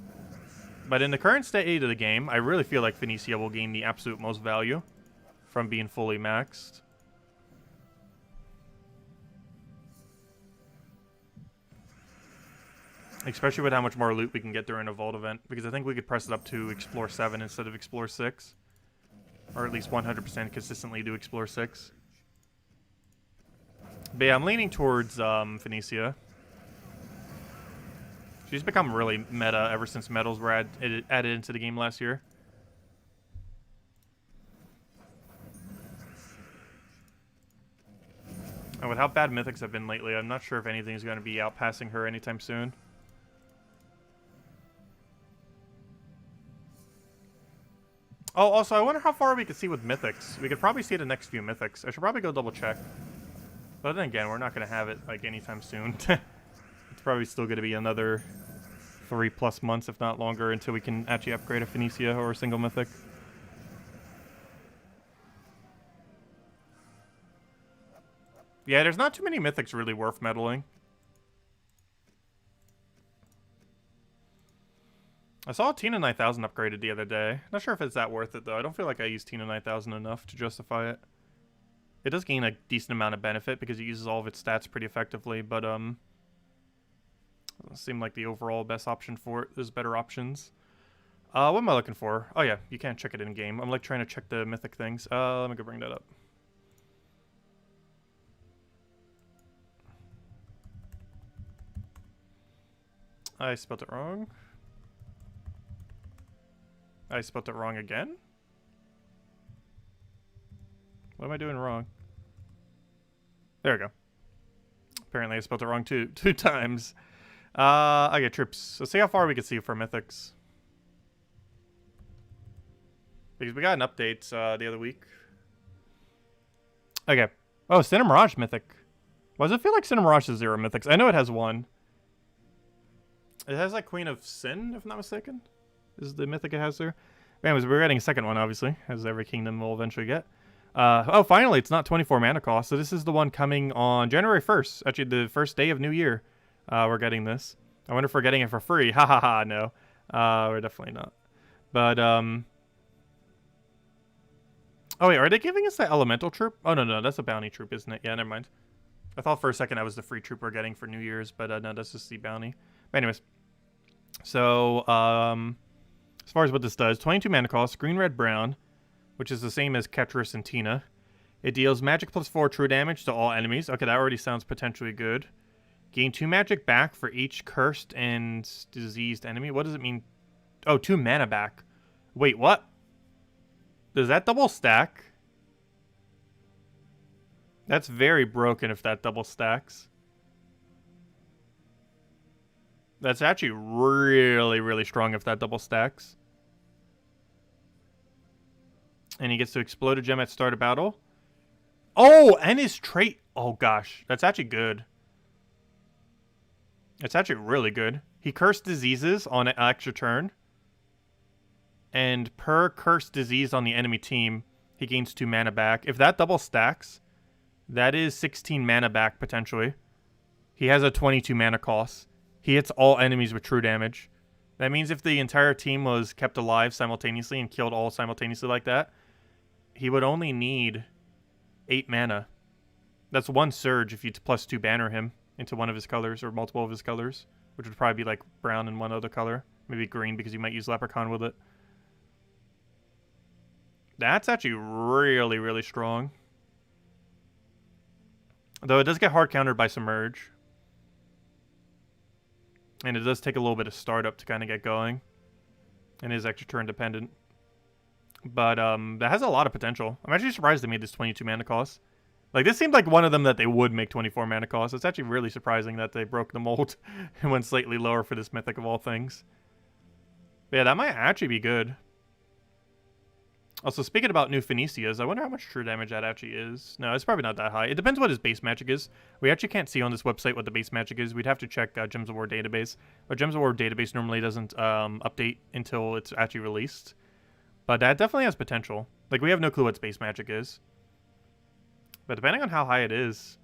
But in the current state of the game, I really feel like Phoenicia will gain the absolute most value from being fully maxed. Especially with how much more loot we can get during a Vault event, because I think we could press it up to Explore 7 instead of Explore 6. Or at least 100% consistently do Explore 6. But yeah, I'm leaning towards Phoenicia. She's become really meta ever since medals were added into the game last year. And with how bad mythics have been lately, I'm not sure if anything's going to be outpassing her anytime soon. Oh, also, I wonder how far we could see with mythics. We could probably see the next few mythics. I should probably go double check. But then again, we're not going to have it, like, anytime soon. It's probably still going to be another 3+ months, if not longer, until we can actually upgrade a Phoenicia or a single mythic. Yeah, there's not too many mythics really worth meddling. I saw Tina 9000 upgraded the other day. Not sure if it's that worth it, though. I don't feel like I use Tina 9000 enough to justify it. It does gain a decent amount of benefit because it uses all of its stats pretty effectively, but doesn't seem like the overall best option for it. There's better options. What am I looking for? Oh yeah, you can't check it in game. I'm like trying to check the mythic things. Let me go bring that up. I spelled it wrong. I spelled it wrong again? What am I doing wrong? There we go. Apparently I spelled it wrong two times. I get troops. So see how far we can see for mythics. Because we got an update the other week. Okay. Oh, Cinemirage Mythic. Why does it feel like Cinemirage has 0 mythics? I know it has 1. It has like Queen of Sin, if I'm not mistaken. Is the mythic it has there. But anyways, we're getting a second one, obviously, as every kingdom will eventually get. Oh, finally, it's not 24 mana cost. So this is the one coming on January 1st. Actually, the first day of New Year. We're getting this. I wonder if we're getting it for free. Ha ha ha, no. We're definitely not. But, oh wait, are they giving us the elemental troop? Oh, no, that's a bounty troop, isn't it? Yeah, never mind. I thought for a second that was the free troop we're getting for New Year's, but no, that's just the bounty. But anyways, so, as far as what this does, 22 mana cost, green, red, brown, which is the same as Ketris and Tina. It deals magic +4 true damage to all enemies. Okay, that already sounds potentially good. Gain 2 magic back for each cursed and diseased enemy. What does it mean? Oh, 2 mana back. Wait, what? Does that double stack? That's very broken if that double stacks. That's actually really, really strong if that double stacks. And he gets to explode a gem at start of battle. Oh, and his trait. Oh, gosh. That's actually good. It's actually really good. He cursed diseases on an extra turn. And per cursed disease on the enemy team, he gains 2 mana back. If that double stacks, that is 16 mana back, potentially. He has a 22 mana cost. He hits all enemies with true damage. That means if the entire team was kept alive simultaneously and killed all simultaneously like that, he would only need 8 mana. That's 1 surge if you +2 banner him into one of his colors or multiple of his colors, which would probably be like brown and one other color. Maybe green because you might use Leprechaun with it. That's actually really, really strong. Though it does get hard countered by Submerge. And it does take a little bit of startup to kind of get going. And is extra turn dependent. But that has a lot of potential. I'm actually surprised they made this 22 mana cost. Like, this seemed like one of them that they would make 24 mana cost. It's actually really surprising that they broke the mold and went slightly lower for this mythic of all things. But yeah, that might actually be good. Also, speaking about new Phoenicias, I wonder how much true damage that actually is. No, it's probably not that high. It depends what his base magic is. We actually can't see on this website what the base magic is. We'd have to check Gems of War database. But Gems of War database normally doesn't update until it's actually released. But that definitely has potential. Like, we have no clue what its base magic is. But depending on how high it is,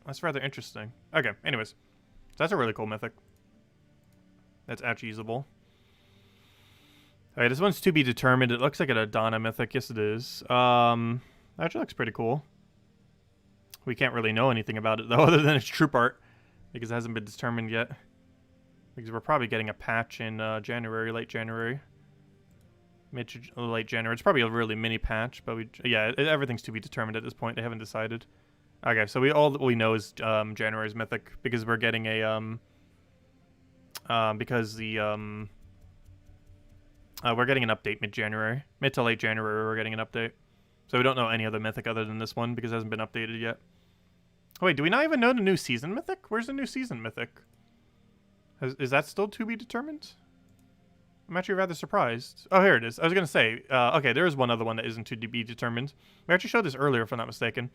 that's rather interesting. Okay, anyways. So that's a really cool mythic. That's actually usable. Alright, this one's to be determined. It looks like an Adana mythic. Yes, it is. Actually looks pretty cool. We can't really know anything about it, though, other than its troop art. Because it hasn't been determined yet. Because we're probably getting a patch in January, late January. Late January. It's probably a really mini patch, but everything's to be determined at this point. They haven't decided. Okay, so all we know is January's mythic, because we're getting a we're getting an update mid-January. Mid to late January, we're getting an update. So we don't know any other mythic other than this one, because it hasn't been updated yet. Oh, wait, do we not even know the new season mythic? Where's the new season mythic? Is that still to be determined? I'm actually rather surprised. Oh, here it is. I was going to say, okay, there is one other one that isn't to be determined. We actually showed this earlier, if I'm not mistaken.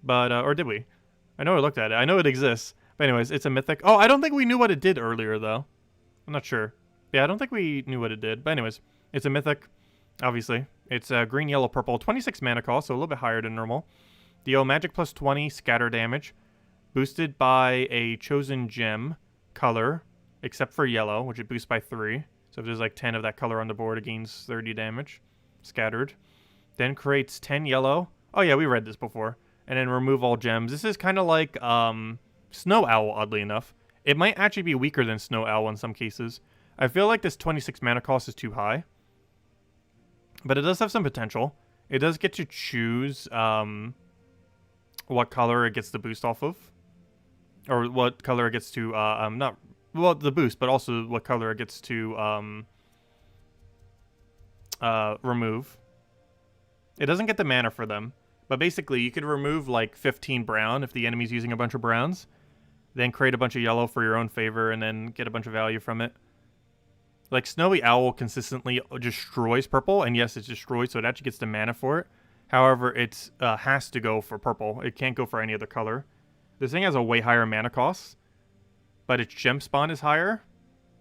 But, or did we? I know I looked at it. I know it exists. But anyways, it's a mythic. Oh, I don't think we knew what it did earlier, though. I'm not sure. Yeah, I don't think we knew what it did. But anyways, it's a mythic, obviously. It's green, yellow, purple. 26 mana cost, so a little bit higher than normal. Deal magic +20, scatter damage. Boosted by a chosen gem color, except for yellow, which it boosts by 3. So if there's like 10 of that color on the board, it gains 30 damage. Scattered. Then creates 10 yellow. Oh yeah, we read this before. And then remove all gems. This is kind of like Snow Owl, oddly enough. It might actually be weaker than Snow Owl in some cases. I feel like this 26 mana cost is too high. But it does have some potential. It does get to choose what color it gets the boost off of. Or what color it gets to, not... Well, the boost, but also what color it gets to remove. It doesn't get the mana for them. But basically, you could remove like 15 brown if the enemy's using a bunch of browns. Then create a bunch of yellow for your own favor and then get a bunch of value from it. Like, Snowy Owl consistently destroys purple, and yes, it's destroyed, so it actually gets the mana for it. However, it has to go for purple. It can't go for any other color. This thing has a way higher mana cost, but its gem spawn is higher,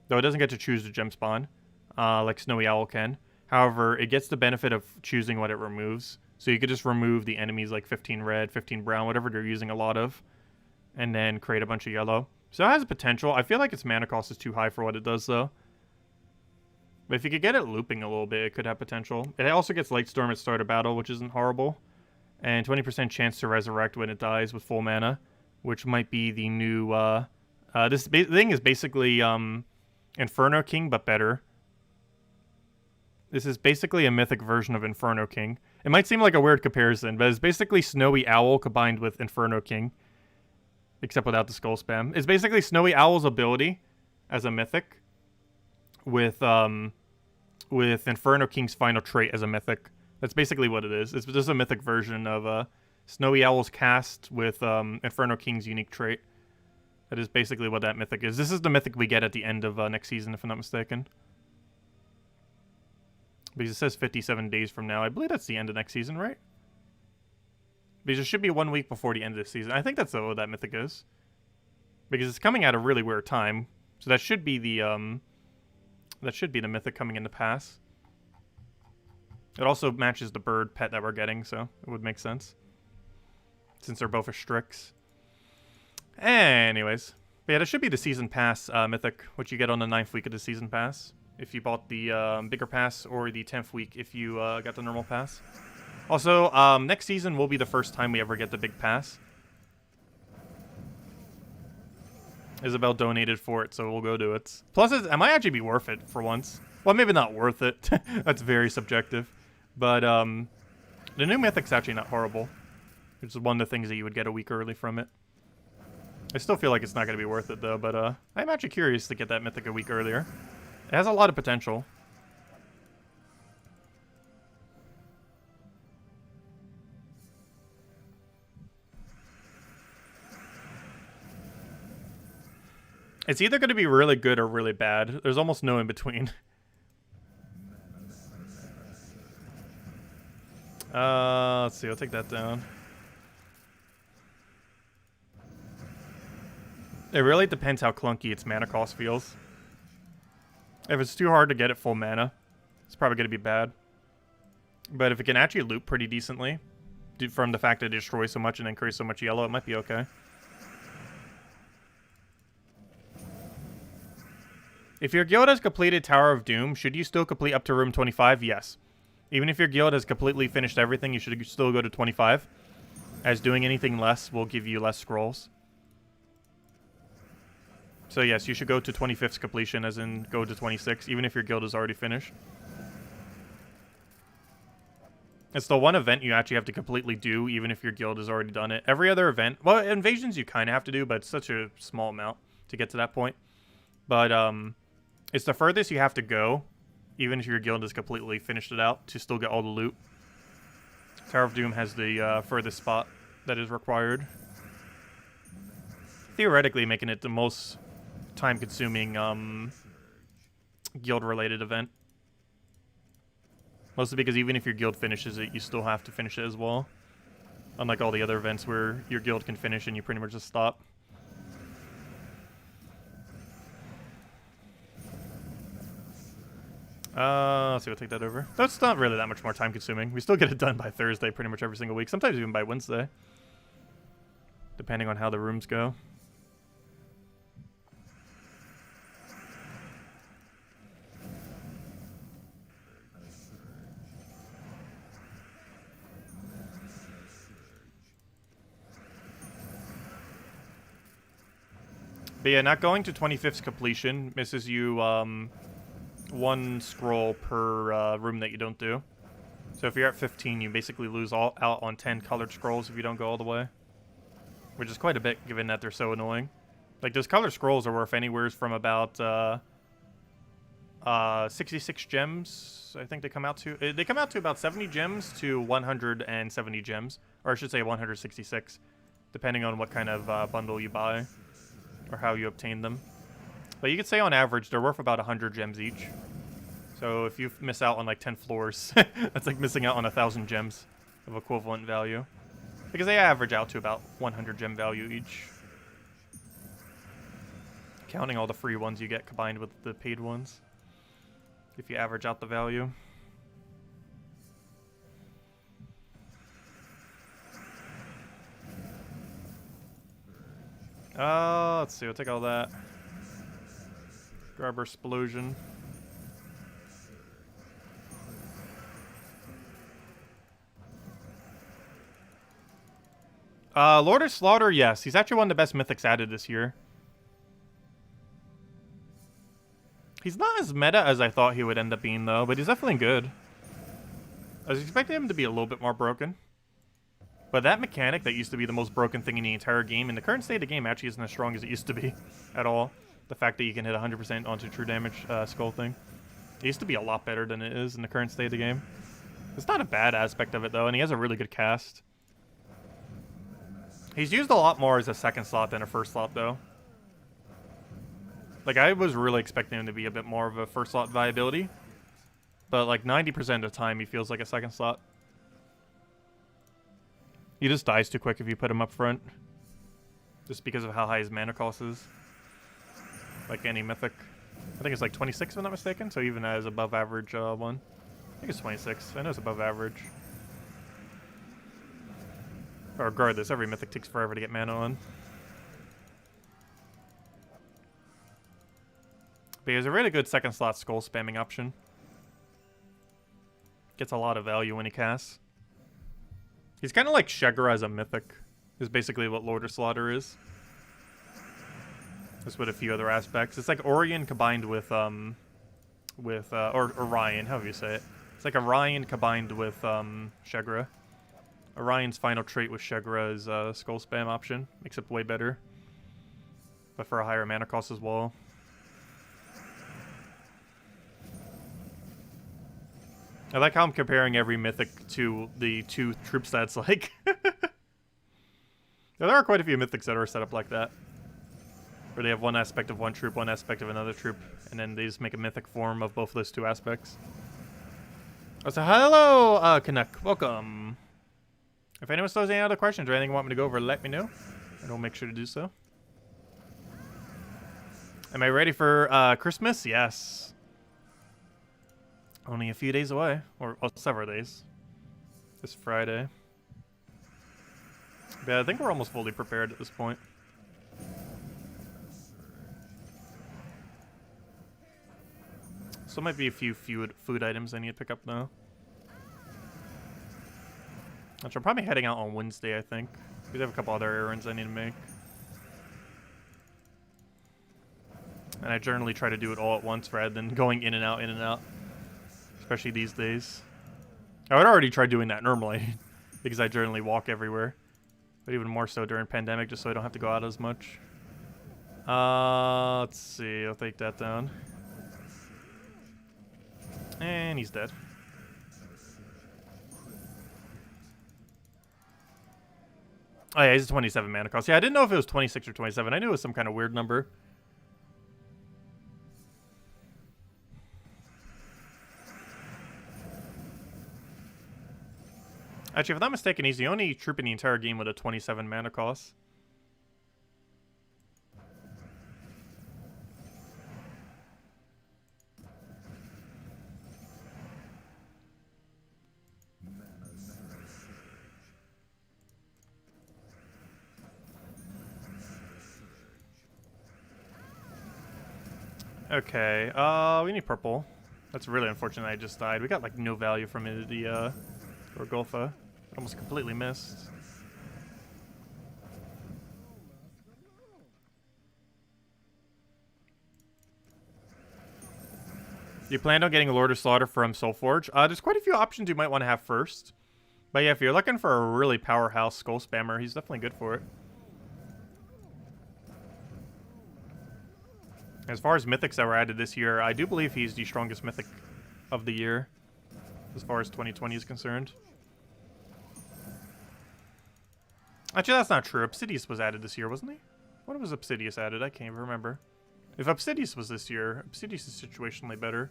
though it doesn't get to choose the gem spawn, like Snowy Owl can. However, it gets the benefit of choosing what it removes. So you could just remove the enemies like 15 red, 15 brown, whatever they're using a lot of, and then create a bunch of yellow. So it has potential. I feel like its mana cost is too high for what it does, though. But if you could get it looping a little bit, it could have potential. It also gets Lightstorm at start of battle, which isn't horrible. And 20% chance to resurrect when it dies with full mana, which might be the new... this thing is basically Inferno King, but better. This is basically a mythic version of Inferno King. It might seem like a weird comparison, but it's basically Snowy Owl combined with Inferno King. Except without the skull spam. It's basically Snowy Owl's ability as a mythic with Inferno King's final trait as a mythic. That's basically what it is. It's just a mythic version of Snowy Owl's cast with Inferno King's unique trait. That is basically what that mythic is. This is the mythic we get at the end of next season, if I'm not mistaken. Because it says 57 days from now. I believe that's the end of next season, right? Because it should be 1 week before the end of the season. I think that's what that mythic is. Because it's coming at a really weird time. So that should be the mythic coming in to pass. It also matches the bird pet that we're getting, so it would make sense. Since they're both a Strix. Anyways. But yeah, that should be the season pass mythic, which you get on the 9th week of the season pass. If you bought the bigger pass, or the 10th week if you got the normal pass. Also, next season will be the first time we ever get the big pass. Isabel donated for it, so we'll go do it. Plus, it might actually be worth it for once. Well, maybe not worth it. That's very subjective. But the new mythic's actually not horrible. Which is one of the things that you would get a week early from it. I still feel like it's not going to be worth it, though. But I'm actually curious to get that mythic a week earlier. It has a lot of potential. It's either going to be really good or really bad. There's almost no in between. Let's see. I'll take that down. It really depends how clunky its mana cost feels. If it's too hard to get it full mana, it's probably going to be bad. But if it can actually loop pretty decently, from the fact that it destroys so much and then creates so much yellow, it might be okay. If your guild has completed Tower of Doom, should you still complete up to room 25? Yes. Even if your guild has completely finished everything, you should still go to 25. As doing anything less will give you less scrolls. So yes, you should go to 25th completion, as in go to 26, even if your guild is already finished. It's the one event you actually have to completely do, even if your guild has already done it. Every other event... Well, invasions you kind of have to do, but it's such a small amount to get to that point. But, it's the furthest you have to go, even if your guild has completely finished it out, to still get all the loot. Tower of Doom has the furthest spot that is required. Theoretically, making it the most time-consuming guild-related event. Mostly because even if your guild finishes it, you still have to finish it as well. Unlike all the other events where your guild can finish and you pretty much just stop. Let's see, we'll take that over. That's not really that much more time-consuming. We still get it done by Thursday pretty much every single week. Sometimes even by Wednesday. Depending on how the rooms go. But yeah, not going to 25th completion misses you one scroll per room that you don't do. So if you're at 15, you basically lose out on 10 colored scrolls if you don't go all the way. Which is quite a bit, given that they're so annoying. Like, those colored scrolls are worth anywhere from about 66 gems, I think they come out to. They come out to about 70 gems to 170 gems. Or I should say 166, depending on what kind of bundle you buy. Or how you obtain them. But you could say on average, they're worth about 100 gems each. So if you miss out on like 10 floors, that's like missing out on 1,000 gems of equivalent value. Because they average out to about 100 gem value each. Counting all the free ones you get combined with the paid ones. If you average out the value. Let's see, we'll take all that. Grab our Splosion. Lord of Slaughter, yes. He's actually one of the best mythics added this year. He's not as meta as I thought he would end up being, though, but he's definitely good. I was expecting him to be a little bit more broken. But that mechanic that used to be the most broken thing in the entire game, in the current state of the game, actually isn't as strong as it used to be at all. The fact that you can hit 100% onto true damage skull thing. It used to be a lot better than it is in the current state of the game. It's not a bad aspect of it, though, and he has a really good cast. He's used a lot more as a second slot than a first slot, though. Like, I was really expecting him to be a bit more of a first slot viability. But, like, 90% of the time, he feels like a second slot. He just dies too quick if you put him up front. Just because of how high his mana cost is. Like any mythic. I think it's like 26 if I'm not mistaken, so even as above average one. I think it's 26. I know it's above average. But regardless, every mythic takes forever to get mana on. But he has a really good second slot skull spamming option. Gets a lot of value when he casts. He's kind of like Shegra as a mythic, is basically what Lord of Slaughter is. Just with a few other aspects. It's like Orion combined with or Orion, however you say it. It's like Orion combined with Shegra. Orion's final trait with Shegra is skull spam option. Makes it way better. But for a higher mana cost as well. I like how I'm comparing every mythic to the two troop stats, like. There are quite a few mythics that are set up like that. Where they have one aspect of one troop, one aspect of another troop, and then they just make a mythic form of both those two aspects. Oh, so hello, Canuck. Welcome. If anyone still has any other questions or anything you want me to go over, let me know. And I'll make sure to do so. Am I ready for Christmas? Yes. Only a few days away, or well, several days. This Friday. Yeah, I think we're almost fully prepared at this point. So might be a few food items I need to pick up though. Which I'm probably heading out on Wednesday, I think. We have a couple other errands I need to make. And I generally try to do it all at once rather than going in and out, in and out. Especially these days. I would already try doing that normally, because I generally walk everywhere. But even more so during pandemic, just so I don't have to go out as much. Let's see, I'll take that down. And he's dead. Oh yeah, he's a 27 mana cost. Yeah, I didn't know if it was 26 or 27. I knew it was some kind of weird number. Actually, if I'm not mistaken, he's the only troop in the entire game with a 27 mana cost. Okay, we need purple. That's really unfortunate I just died. We got like no value from it, the Orgulfa. Almost completely missed. You planned on getting a Lord of Slaughter from Soulforge? There's quite a few options you might want to have first. But yeah, if you're looking for a really powerhouse skull spammer, he's definitely good for it. As far as mythics that were added this year, I do believe he's the strongest mythic of the year, as far as 2020 is concerned. Actually, that's not true. Obsidius was added this year, wasn't he? When was Obsidius added? I can't even remember. If Obsidius was this year, Obsidius is situationally better.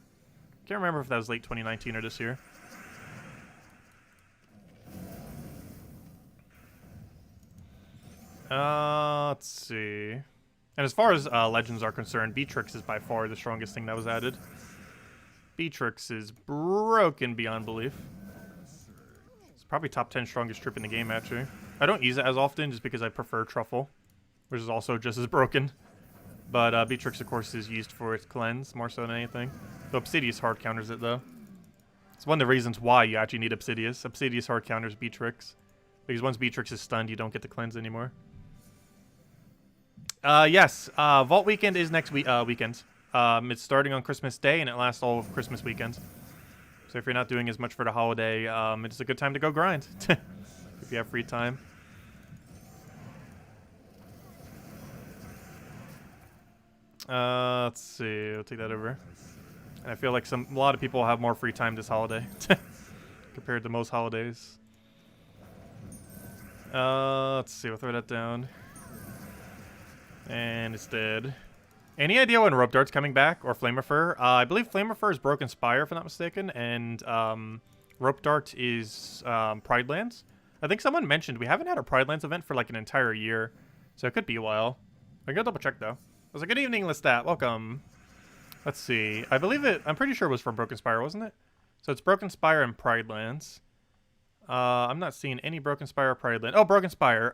Can't remember if that was late 2019 or this year. Let's see. And as far as legends are concerned, Beatrix is by far the strongest thing that was added. Beatrix is broken beyond belief. It's probably top 10 strongest trip in the game, actually. I don't use it as often just because I prefer Truffle, which is also just as broken. But Beatrix, of course, is used for its cleanse more so than anything. The Obsidius hard counters it, though. It's one of the reasons why you actually need Obsidius. Obsidius hard counters Beatrix. Because once Beatrix is stunned, you don't get the cleanse anymore. Yes, Vault Weekend is next weekend. It's starting on Christmas Day, and it lasts all of Christmas weekend. So if you're not doing as much for the holiday, it's a good time to go grind. If you have free time. Let's see. I'll take that over. And I feel like a lot of people have more free time this holiday compared to most holidays. Let's see. We'll throw that down. And it's dead. Any idea when Rope Dart's coming back or Flamer? I believe Flamer is Broken Spire, if I'm not mistaken, and Rope Dart is Pride Lands. I think someone mentioned we haven't had a Pride Lands event for like an entire year, so it could be a while. I gotta double check though. I was like, good evening, Lestat. Welcome. Let's see. I believe it. I'm pretty sure it was from Broken Spire, wasn't it? So it's Broken Spire and Pride Lands. I'm not seeing any Broken Spire or Pride Land. Oh, Broken Spire.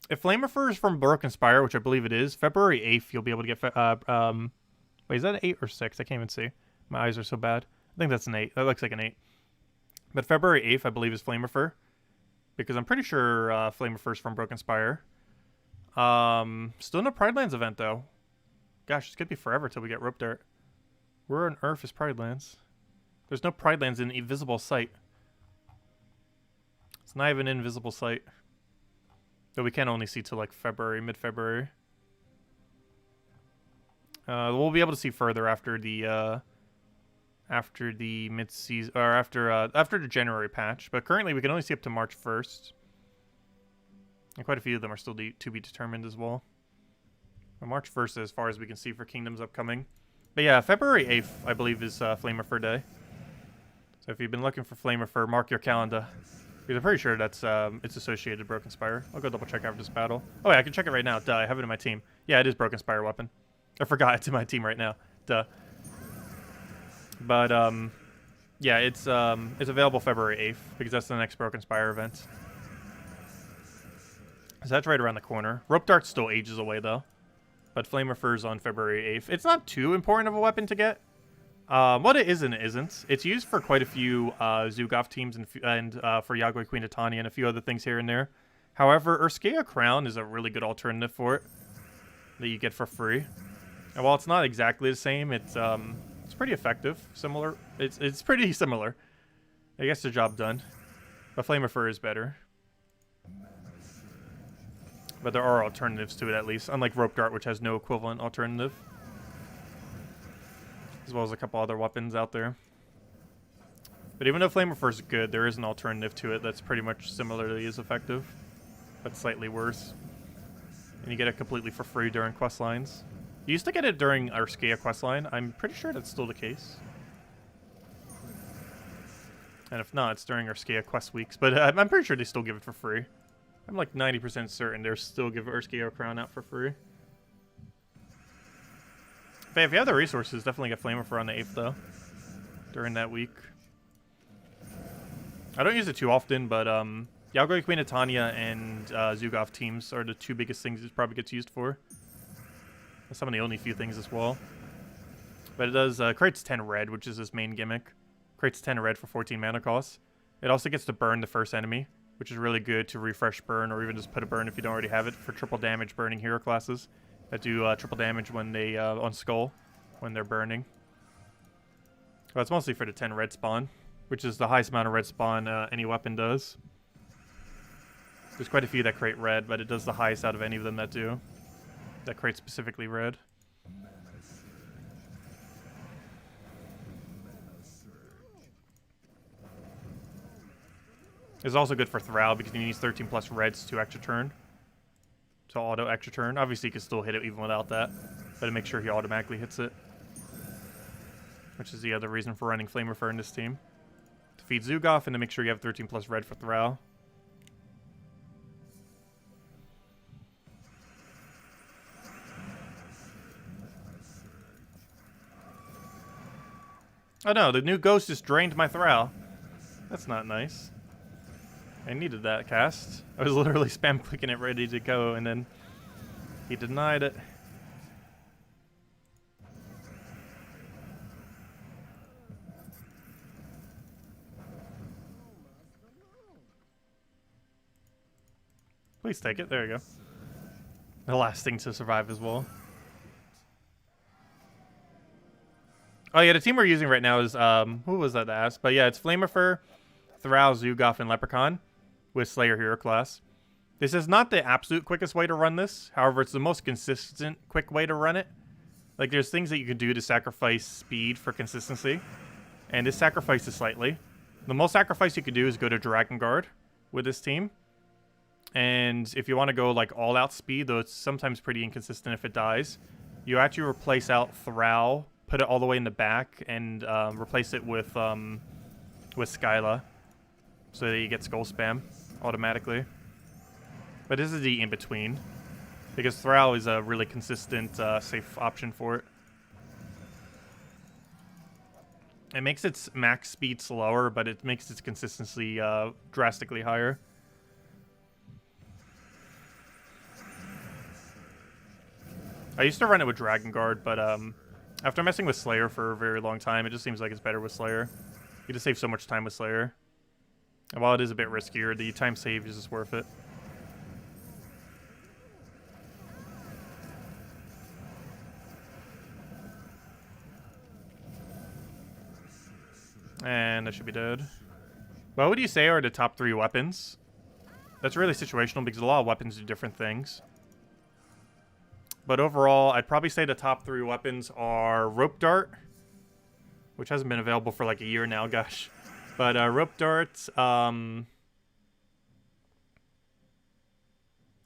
If Flamer is from Broken Spire, which I believe it is, February 8th, you'll be able to get... wait, is that an 8 or 6? I can't even see. My eyes are so bad. I think that's an 8. That looks like an 8. But February 8th, I believe, is Flamer. Because I'm pretty sure Flamer is from Broken Spire. Still no Pride Lands event, though. Gosh, it's going to be forever till we get Rope Dart. Where on earth is Pride Lands? There's no Pride Lands in Invisible Sight. It's not even an invisible site. But we can only see till like February, mid-February. We'll be able to see further after the mid-season, or after the January patch. But currently we can only see up to March 1st. And quite a few of them are still to be determined as well. But March 1st, as far as we can see for Kingdoms upcoming. But yeah, February 8th, I believe, is Flamer Day. So if you've been looking for Flamer, mark your calendar. Because I'm pretty sure that's it's associated with Broken Spire. I'll go double check after this battle. Oh yeah, I can check it right now. Duh, I have it in my team. Yeah, it is Broken Spire weapon. I forgot it's in my team right now. Duh. But yeah, it's available February 8th because that's the next Broken Spire event. So that's right around the corner. Rope Dart's still ages away though. But Flamer is on February 8th. It's not too important of a weapon to get. What it is and it isn't. It's used for quite a few Zugov teams and for Yagoi Queen of Tanya and a few other things here and there. However, Urskea Crown is a really good alternative for it that you get for free. And while it's not exactly the same, it's pretty effective. Similar. It's pretty similar. It gets the job done. But Flamer is better. But there are alternatives to it at least, unlike Rope Dart, which has no equivalent alternative. As well as a couple other weapons out there. But even though Flamer is good, there is an alternative to it that's pretty much similarly as effective, but slightly worse. And you get it completely for free during quest lines. You used to get it during Urskea quest line. I'm pretty sure that's still the case. And if not, it's during Urskea quest weeks. But I'm pretty sure they still give it for free. I'm like 90% certain they're still give Urskea Crown out for free. But if you have the resources, definitely get Flamer on the 8th, though. During that week. I don't use it too often, but Yagoi Queen of Tanya and Zugov teams are the two biggest things it probably gets used for. That's some of the only few things as well. But it does creates 10 red, which is his main gimmick. Creates 10 red for 14 mana cost. It also gets to burn the first enemy, which is really good to refresh burn, or even just put a burn if you don't already have it, for triple damage burning hero classes that do triple damage when they on Skull when they're burning. Well, it's mostly for the 10 red spawn, which is the highest amount of red spawn any weapon does. There's quite a few that create red, but it does the highest out of any of them that do. That create specifically red. It's also good for Thrall because he needs 13 plus reds to extra turn. To auto extra turn. Obviously, you can still hit it even without that. but make sure he automatically hits it. Which is the other reason for running Flamer in this team. To feed Zugov and to make sure you have 13 plus red for Thrall. Oh no, the new ghost just drained my Thrall. That's not nice. I needed that cast. I was literally spam clicking it ready to go and then he denied it. Please take it. There you go. The last thing to survive as well. Oh yeah, the team we're using right now is who was that asked? But yeah, it's Flamer, Thrall, Zugov, and Leprechaun with Slayer hero class. This is not the absolute quickest way to run this. However, it's the most consistent, quick way to run it. Like there's things that you can do to sacrifice speed for consistency, and this sacrifices slightly. The most sacrifice you could do is go to Dragon Guard with this team. And if you want to go like all-out speed, though it's sometimes pretty inconsistent if it dies, you actually replace out Thrall, put it all the way in the back, and replace it with Skyla, so that you get skull spam automatically. But this is the in-between, because Thrall is a really consistent, safe option for it. It makes its max speed slower, but it makes its consistency drastically higher. I used to run it with Dragon Guard, but after messing with Slayer for a very long time, it just seems like it's better with Slayer. You just save so much time with Slayer. And while it is a bit riskier, the time save is just worth it. And that should be dead. What would you say are the top 3 weapons? That's really situational because a lot of weapons do different things. But overall, I'd probably say the top 3 weapons are Rope Dart, which hasn't been available for like a year now, gosh. But Rope Dart, I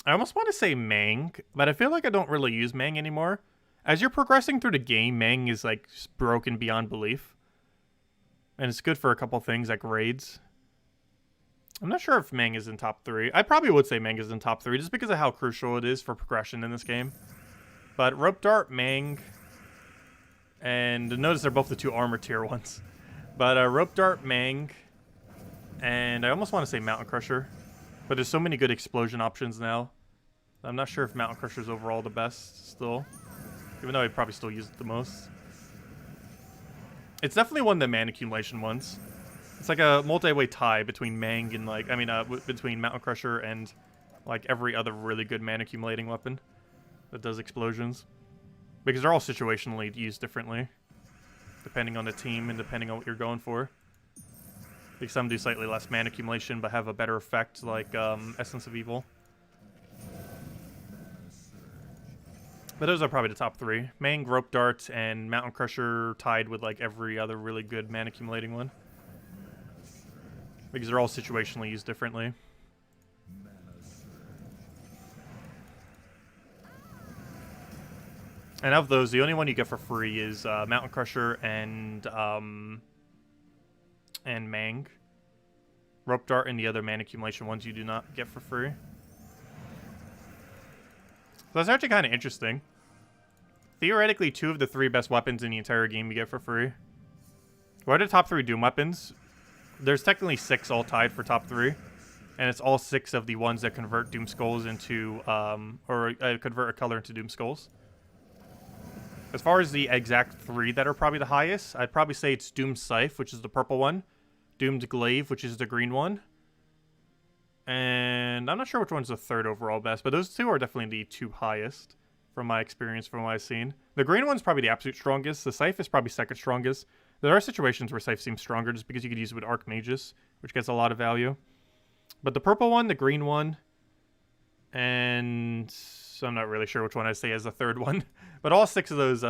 almost want to say Mang, but I feel like I don't really use Mang anymore. As you're progressing through the game, Mang is like broken beyond belief. And it's good for a couple things like raids. I'm not sure if Mang is in top 3. I probably would say Mang is in top 3 just because of how crucial it is for progression in this game. But Rope Dart, Mang, and notice they're both the 2 armor tier ones. But Rope Dart, Mang, and I almost want to say Mountain Crusher. But there's so many good explosion options now. I'm not sure if Mountain Crusher is overall the best still. Even though I'd probably still use it the most. It's definitely one of the mana accumulation ones. It's like a multi-way tie between Mang and like, between Mountain Crusher and like every other really good mana accumulating weapon that does explosions. Because they're all situationally used differently, depending on the team and depending on what you're going for. Like some do slightly less mana accumulation but have a better effect, like Essence of Evil. But those are probably the top 3. Mang, Rope Dart, and Mountain Crusher tied with like every other really good mana accumulating one. Because they're all situationally used differently. And of those, the only one you get for free is Mountain Crusher and Mang. Rope Dart and the other mana accumulation ones you do not get for free. So that's actually kind of interesting. Theoretically, 2 of the 3 best weapons in the entire game you get for free. What are the top 3 Doom weapons? There's technically 6 all tied for top 3. And it's all 6 of the ones that convert Doom Skulls into, convert a color into Doom Skulls. As far as the exact 3 that are probably the highest, I'd probably say it's Doomed Scythe, which is the purple one. Doomed Glaive, which is the green one. And I'm not sure which one's the 3rd overall best, but those 2 are definitely the 2 highest from my experience, from what I've seen. The green one's probably the absolute strongest. The Scythe is probably 2nd strongest. There are situations where Scythe seems stronger just because you could use it with Archmagus, which gets a lot of value. But the purple one, the green one, and so I'm not really sure which one I'd say as the 3rd one. But all 6 of those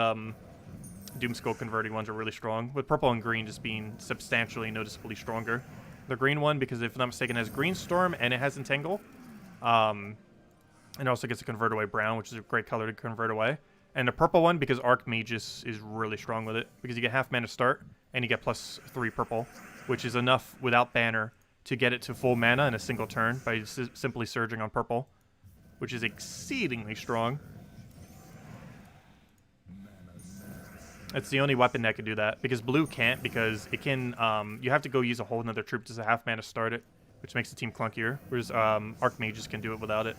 Doom Skull converting ones are really strong, with purple and green just being substantially noticeably stronger. The green one, because if I'm not mistaken, has Green Storm and it has Entangle. And it also gets a Convert Away Brown, which is a great color to convert away. And the purple one, because Archmage is really strong with it. Because you get half mana start, and you get +3 purple, which is enough without banner to get it to full mana in a single turn by simply surging on purple, which is exceedingly strong. It's the only weapon that can do that, because blue can't, because it can, you have to go use a whole another troop to half mana start it, which makes the team clunkier, whereas Archmages can do it without it,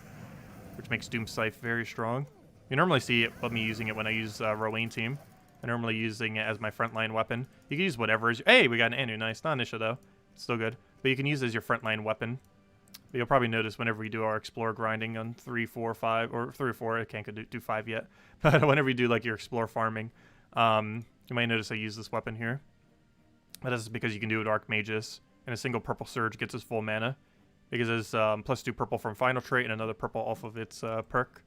which makes Doom Scythe very strong. You normally see it, me using it when I use Rowan team. I'm normally using it as my frontline weapon. You can use whatever. Hey, we got an Anu, nice. Not an issue though, it's still good. But you can use it as your frontline weapon. But you'll probably notice whenever we do our Explore grinding on 3, 4, 5, or 3 or 4, I can't do 5 yet. But whenever you do like your Explore farming, you might notice I use this weapon here. But that's because you can do it with Archmages, and a single purple surge gets us full mana. Because it's +2 purple from final trait and another purple off of its perk.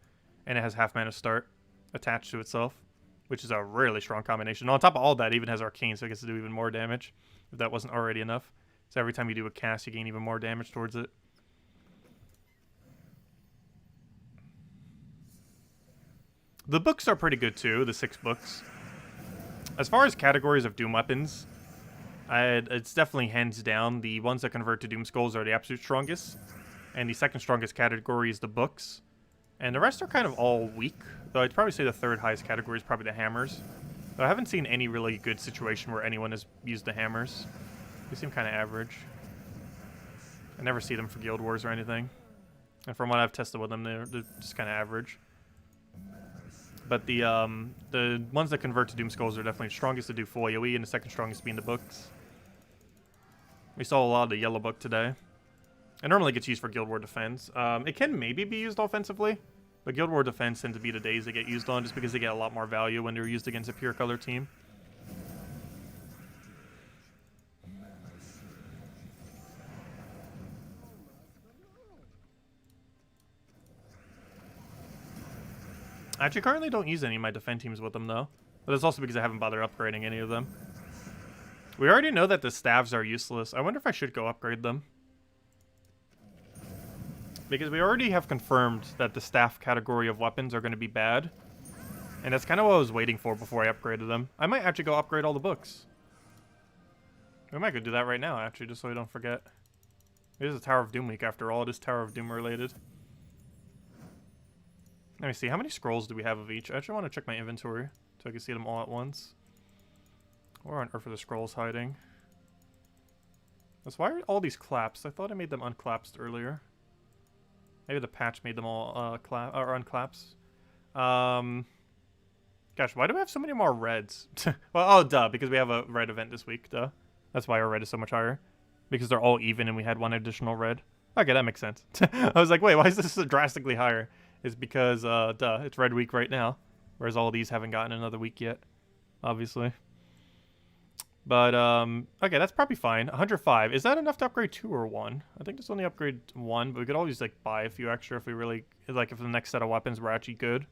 And it has half mana start attached to itself, which is a really strong combination. And on top of all that, it even has Arcane, so it gets to do even more damage, if that wasn't already enough. So every time you do a cast, you gain even more damage towards it. The books are pretty good too, the 6 books. As far as categories of Doom weapons, it's definitely hands down. The ones that convert to Doom Skulls are the absolute strongest. And the second strongest category is the books. And the rest are kind of all weak. Though I'd probably say the third highest category is probably the hammers. Though I haven't seen any really good situation where anyone has used the hammers. They seem kind of average. I never see them for Guild Wars or anything. And from what I've tested with them, they're just kind of average. But the ones that convert to Doom Skulls are definitely the strongest to do full AoE, and the second strongest being the books. We saw a lot of the yellow book today. It normally gets used for Guild War defense. It can maybe be used offensively, but Guild War defense tend to be the days they get used on, just because they get a lot more value when they're used against a pure color team. I actually currently don't use any of my defend teams with them, though. But that's also because I haven't bothered upgrading any of them. We already know that the staves are useless. I wonder if I should go upgrade them. Because we already have confirmed that the staff category of weapons are going to be bad. And that's kind of what I was waiting for before I upgraded them. I might actually go upgrade all the books. We might go do that right now, actually, just so we don't forget. It is a Tower of Doom week after all. It is Tower of Doom related. Let me see, how many scrolls do we have of each? I actually want to check my inventory so I can see them all at once. Where on earth are the scrolls hiding? Why are all these claps? I thought I made them unclapsed earlier. Maybe the patch made them all unclaps. Gosh, why do we have so many more reds? Well, oh, duh, because we have a red event this week, duh. That's why our red is so much higher. Because they're all even and we had one additional red. Okay, that makes sense. I was like, wait, why is this so drastically higher? It's because, duh, it's red week right now. Whereas all these haven't gotten another week yet, obviously. But, okay, that's probably fine. 105. Is that enough to upgrade 2 or 1? I think it's only upgrade 1, but we could always, like, buy a few extra if we really, like, if the next set of weapons were actually good.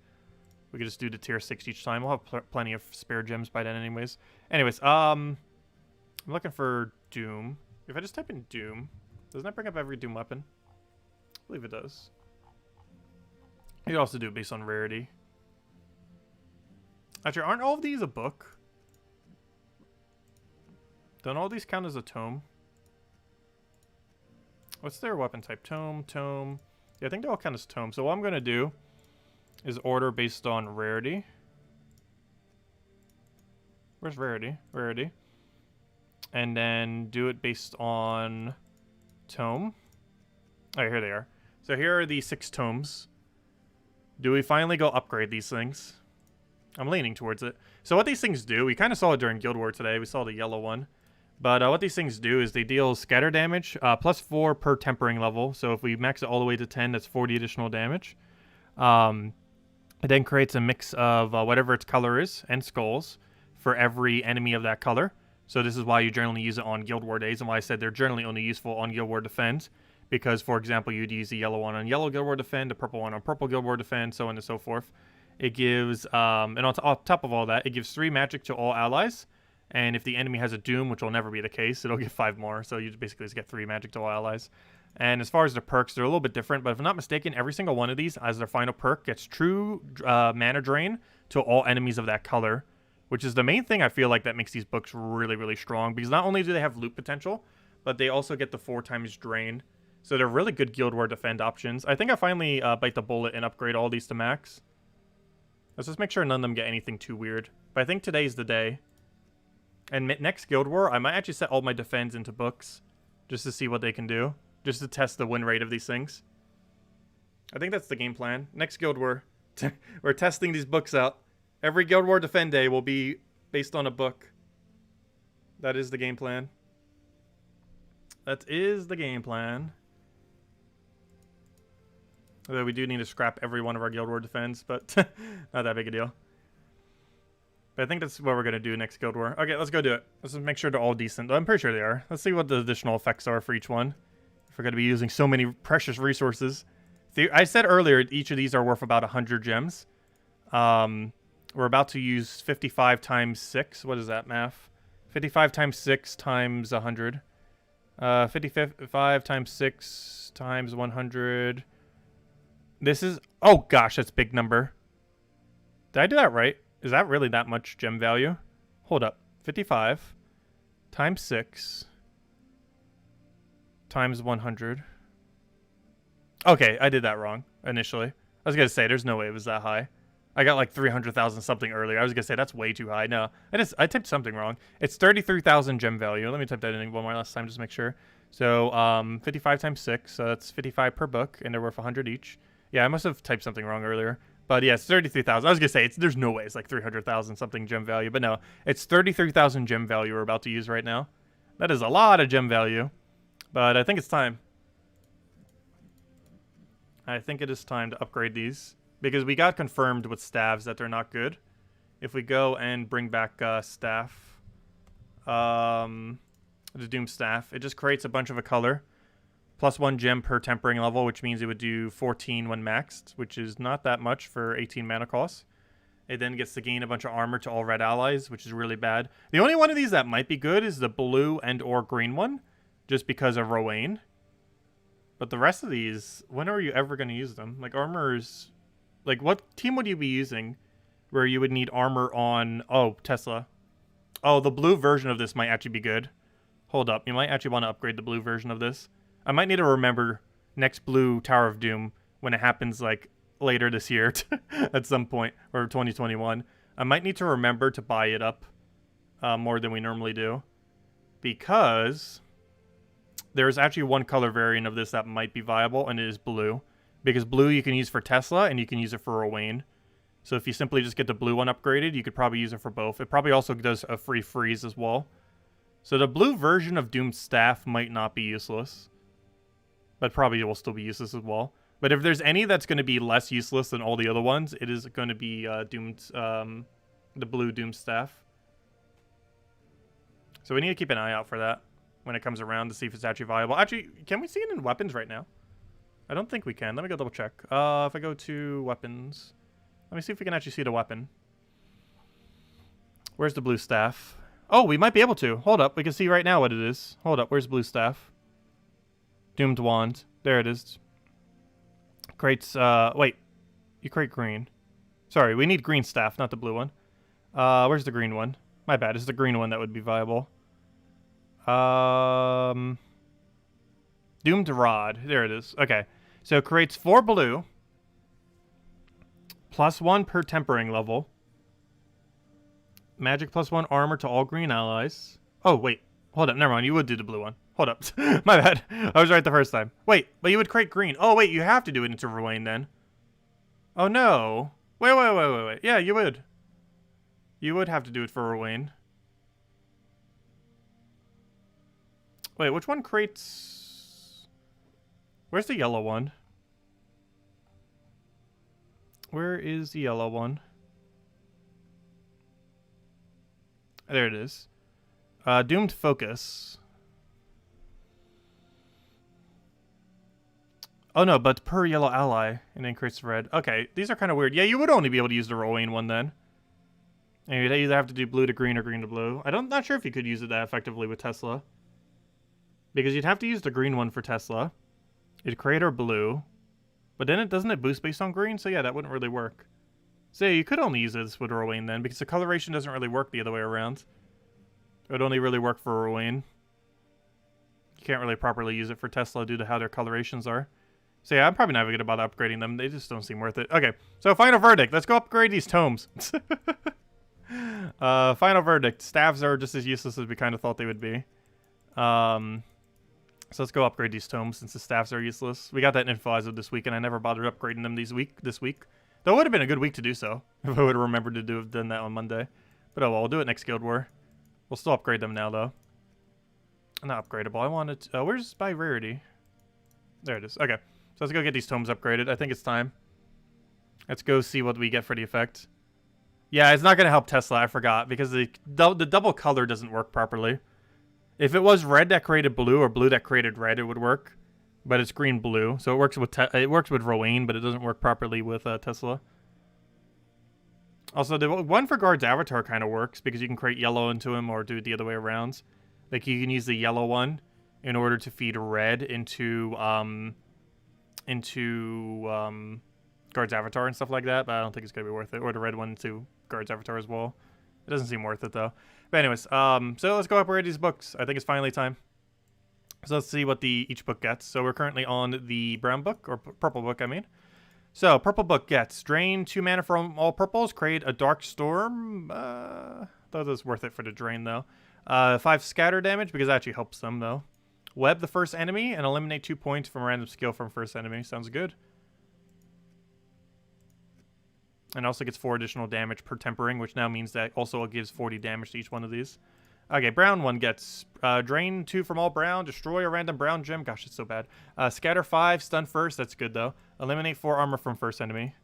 We could just do the tier 6 each time. We'll have plenty of spare gems by then anyways. Anyways, I'm looking for Doom. If I just type in Doom, doesn't that bring up every Doom weapon? I believe it does. You could also do it based on rarity. Actually, aren't all of these a book? Don't all these count as a tome? What's their weapon type? Tome, tome. Yeah, I think they all count as tome. So what I'm going to do is order based on rarity. Where's rarity? Rarity. And then do it based on tome. Oh, here they are. So here are the 6 tomes. Do we finally go upgrade these things? I'm leaning towards it. So what these things do, we kind of saw it during Guild War today. We saw the yellow one. But what these things do is they deal scatter damage, +4 per tempering level. So if we max it all the way to 10, that's 40 additional damage. It then creates a mix of whatever its color is and skulls for every enemy of that color. So this is why you generally use it on Guild War days, and why I said they're generally only useful on Guild War Defend. Because, for example, you'd use the yellow one on Yellow Guild War Defend, the purple one on Purple Guild War Defend, so on and so forth. It gives, and on top of all that, it gives 3 magic to all allies. And if the enemy has a Doom, which will never be the case, it'll give 5 more. So you basically just get 3 magic to all allies. And as far as the perks, they're a little bit different, but if I'm not mistaken, every single one of these, as their final perk, gets true mana drain to all enemies of that color, which is the main thing I feel like that makes these books really, really strong, because not only do they have loot potential, but they also get the 4x drain. So they're really good Guild War defend options. I think I finally bite the bullet and upgrade all these to max. Let's just make sure none of them get anything too weird. But I think today's the day. And next Guild War, I might actually set all my defends into books, just to see what they can do. Just to test the win rate of these things. I think that's the game plan. Next Guild War, we're testing these books out. Every Guild War Defend Day will be based on a book. That is the game plan. That is the game plan. Although we do need to scrap every one of our Guild War Defends, but not that big a deal. But I think that's what we're going to do next Guild War. Okay, let's go do it. Let's just make sure they're all decent. I'm pretty sure they are. Let's see what the additional effects are for each one. If we're going to be using so many precious resources. I said earlier, each of these are worth about 100 gems. We're about to use 55 times 6. What is that math? 55 times 6 times 100. 55 times 6 times 100. This is... Oh, gosh, that's a big number. Did I do that right? Is that really that much gem value? Hold up. 55 times 6 times 100. Okay, I did that wrong initially. I was going to say, there's no way it was that high. I got like 300,000 something earlier. I was going to say, that's way too high. No, I typed something wrong. It's 33,000 gem value. Let me type that in one more last time just to make sure. So 55 times 6, so that's 55 per book, and they're worth 100 each. Yeah, I must have typed something wrong earlier. But yeah, it's 33,000. I was going to say, there's no way it's like 300,000 something gem value. But no, it's 33,000 gem value we're about to use right now. That is a lot of gem value. But I think it's time. I think it is time to upgrade these. Because we got confirmed with staves that they're not good. If we go and bring back staff. The Doom Staff. It just creates a bunch of a color. Plus 1 gem per tempering level, which means it would do 14 when maxed, which is not that much for 18 mana cost. It then gets to gain a bunch of armor to all red allies, which is really bad. The only one of these that might be good is the blue and or green one, just because of Rowan. But the rest of these, when are you ever going to use them? Like armors, like what team would you be using where you would need armor on, oh, Tesla. Oh, the blue version of this might actually be good. Hold up, you might actually want to upgrade the blue version of this. I might need to remember next blue Tower of Doom when it happens like later this year at some point, or 2021. I might need to remember to buy it up more than we normally do, because there's actually one color variant of this that might be viable, and it is blue. Because blue you can use for Tesla and you can use it for Rowan. So if you simply just get the blue one upgraded, you could probably use it for both. It probably also does a free freeze as well. So the blue version of Doom's Staff might not be useless, but probably will still be useless as well. But if there's any that's going to be less useless than all the other ones, it is going to be the blue Doom Staff. So we need to keep an eye out for that when it comes around to see if it's actually viable. Actually, can we see it in weapons right now? I don't think we can. Let me go double check. If I go to weapons, let me see if we can actually see the weapon. Where's the blue staff? Oh, we might be able to. Hold up. We can see right now what it is. Hold up. Where's blue staff? Doomed wand. There it is. Creates, wait. You create green. Sorry, we need green staff, not the blue one. Where's the green one? My bad. It's the green one that would be viable. Doomed rod. There it is. Okay. So it creates 4 blue. Plus 1 per tempering level. Magic plus 1 armor to all green allies. Oh, wait. Hold up. Never mind. You would do the blue one. Hold up. My bad. I was right the first time. Wait. But you would create green. Oh, wait. You have to do it into Rowan then. Oh, no. Wait. Yeah, you would. You would have to do it for Rowan. Wait, which one creates... Where's the yellow one? Where is the yellow one? There it is. Doomed Focus. Oh no, but per yellow ally, and then creates red. Okay, these are kind of weird. Yeah, you would only be able to use the Rowan one then. And you'd either have to do blue to green or green to blue. I'm not sure if you could use it that effectively with Tesla. Because you'd have to use the green one for Tesla. It'd create our blue. But then doesn't it boost based on green? So yeah, that wouldn't really work. So yeah, you could only use this with Ruane then, because the coloration doesn't really work the other way around. It would only really work for Ruane. You can't really properly use it for Tesla due to how their colorations are. So yeah, I'm probably not even going to bother upgrading them. They just don't seem worth it. Okay, so final verdict. Let's go upgrade these tomes. Final verdict. Staffs are just as useless as we kind of thought they would be. So let's go upgrade these tomes since the staffs are useless. We got that info as of this week, and I never bothered upgrading them this week. Though it would have been a good week to do so, if I would have remembered to have done that on Monday. But oh well, we'll do it next Guild War. We'll still upgrade them now, though. Not upgradable. I wanted to... where's by rarity? There it is. Okay. So let's go get these tomes upgraded. I think it's time. Let's go see what we get for the effect. Yeah, it's not going to help Tesla. I forgot. Because the double color doesn't work properly. If it was red that created blue or blue that created red, it would work. But it's green-blue. So it works with Ruane, but it doesn't work properly with Tesla. Also, the one for Guard's avatar kind of works. Because you can create yellow into him or do it the other way around. Like, you can use the yellow one in order to feed red into Guard's avatar and stuff like that, but I don't think it's going to be worth it. Or the red one to Guard's avatar as well. It doesn't seem worth it, though. But anyways, so let's go upgrade these books. I think it's finally time. So let's see what each book gets. So we're currently on the brown book, or purple book, I mean. So, purple book gets drain 2 mana from all purples, create a dark storm. Thought it was worth it for the drain, though. 5 scatter damage, because that actually helps them, though. Web the first enemy, and eliminate 2 points from a random skill from first enemy. Sounds good. And also gets 4 additional damage per tempering, which now means that also it gives 40 damage to each one of these. Okay, brown one gets drain 2 from all brown, destroy a random brown gem. Gosh, it's so bad. Scatter 5, stun first. That's good, though. Eliminate 4 armor from first enemy.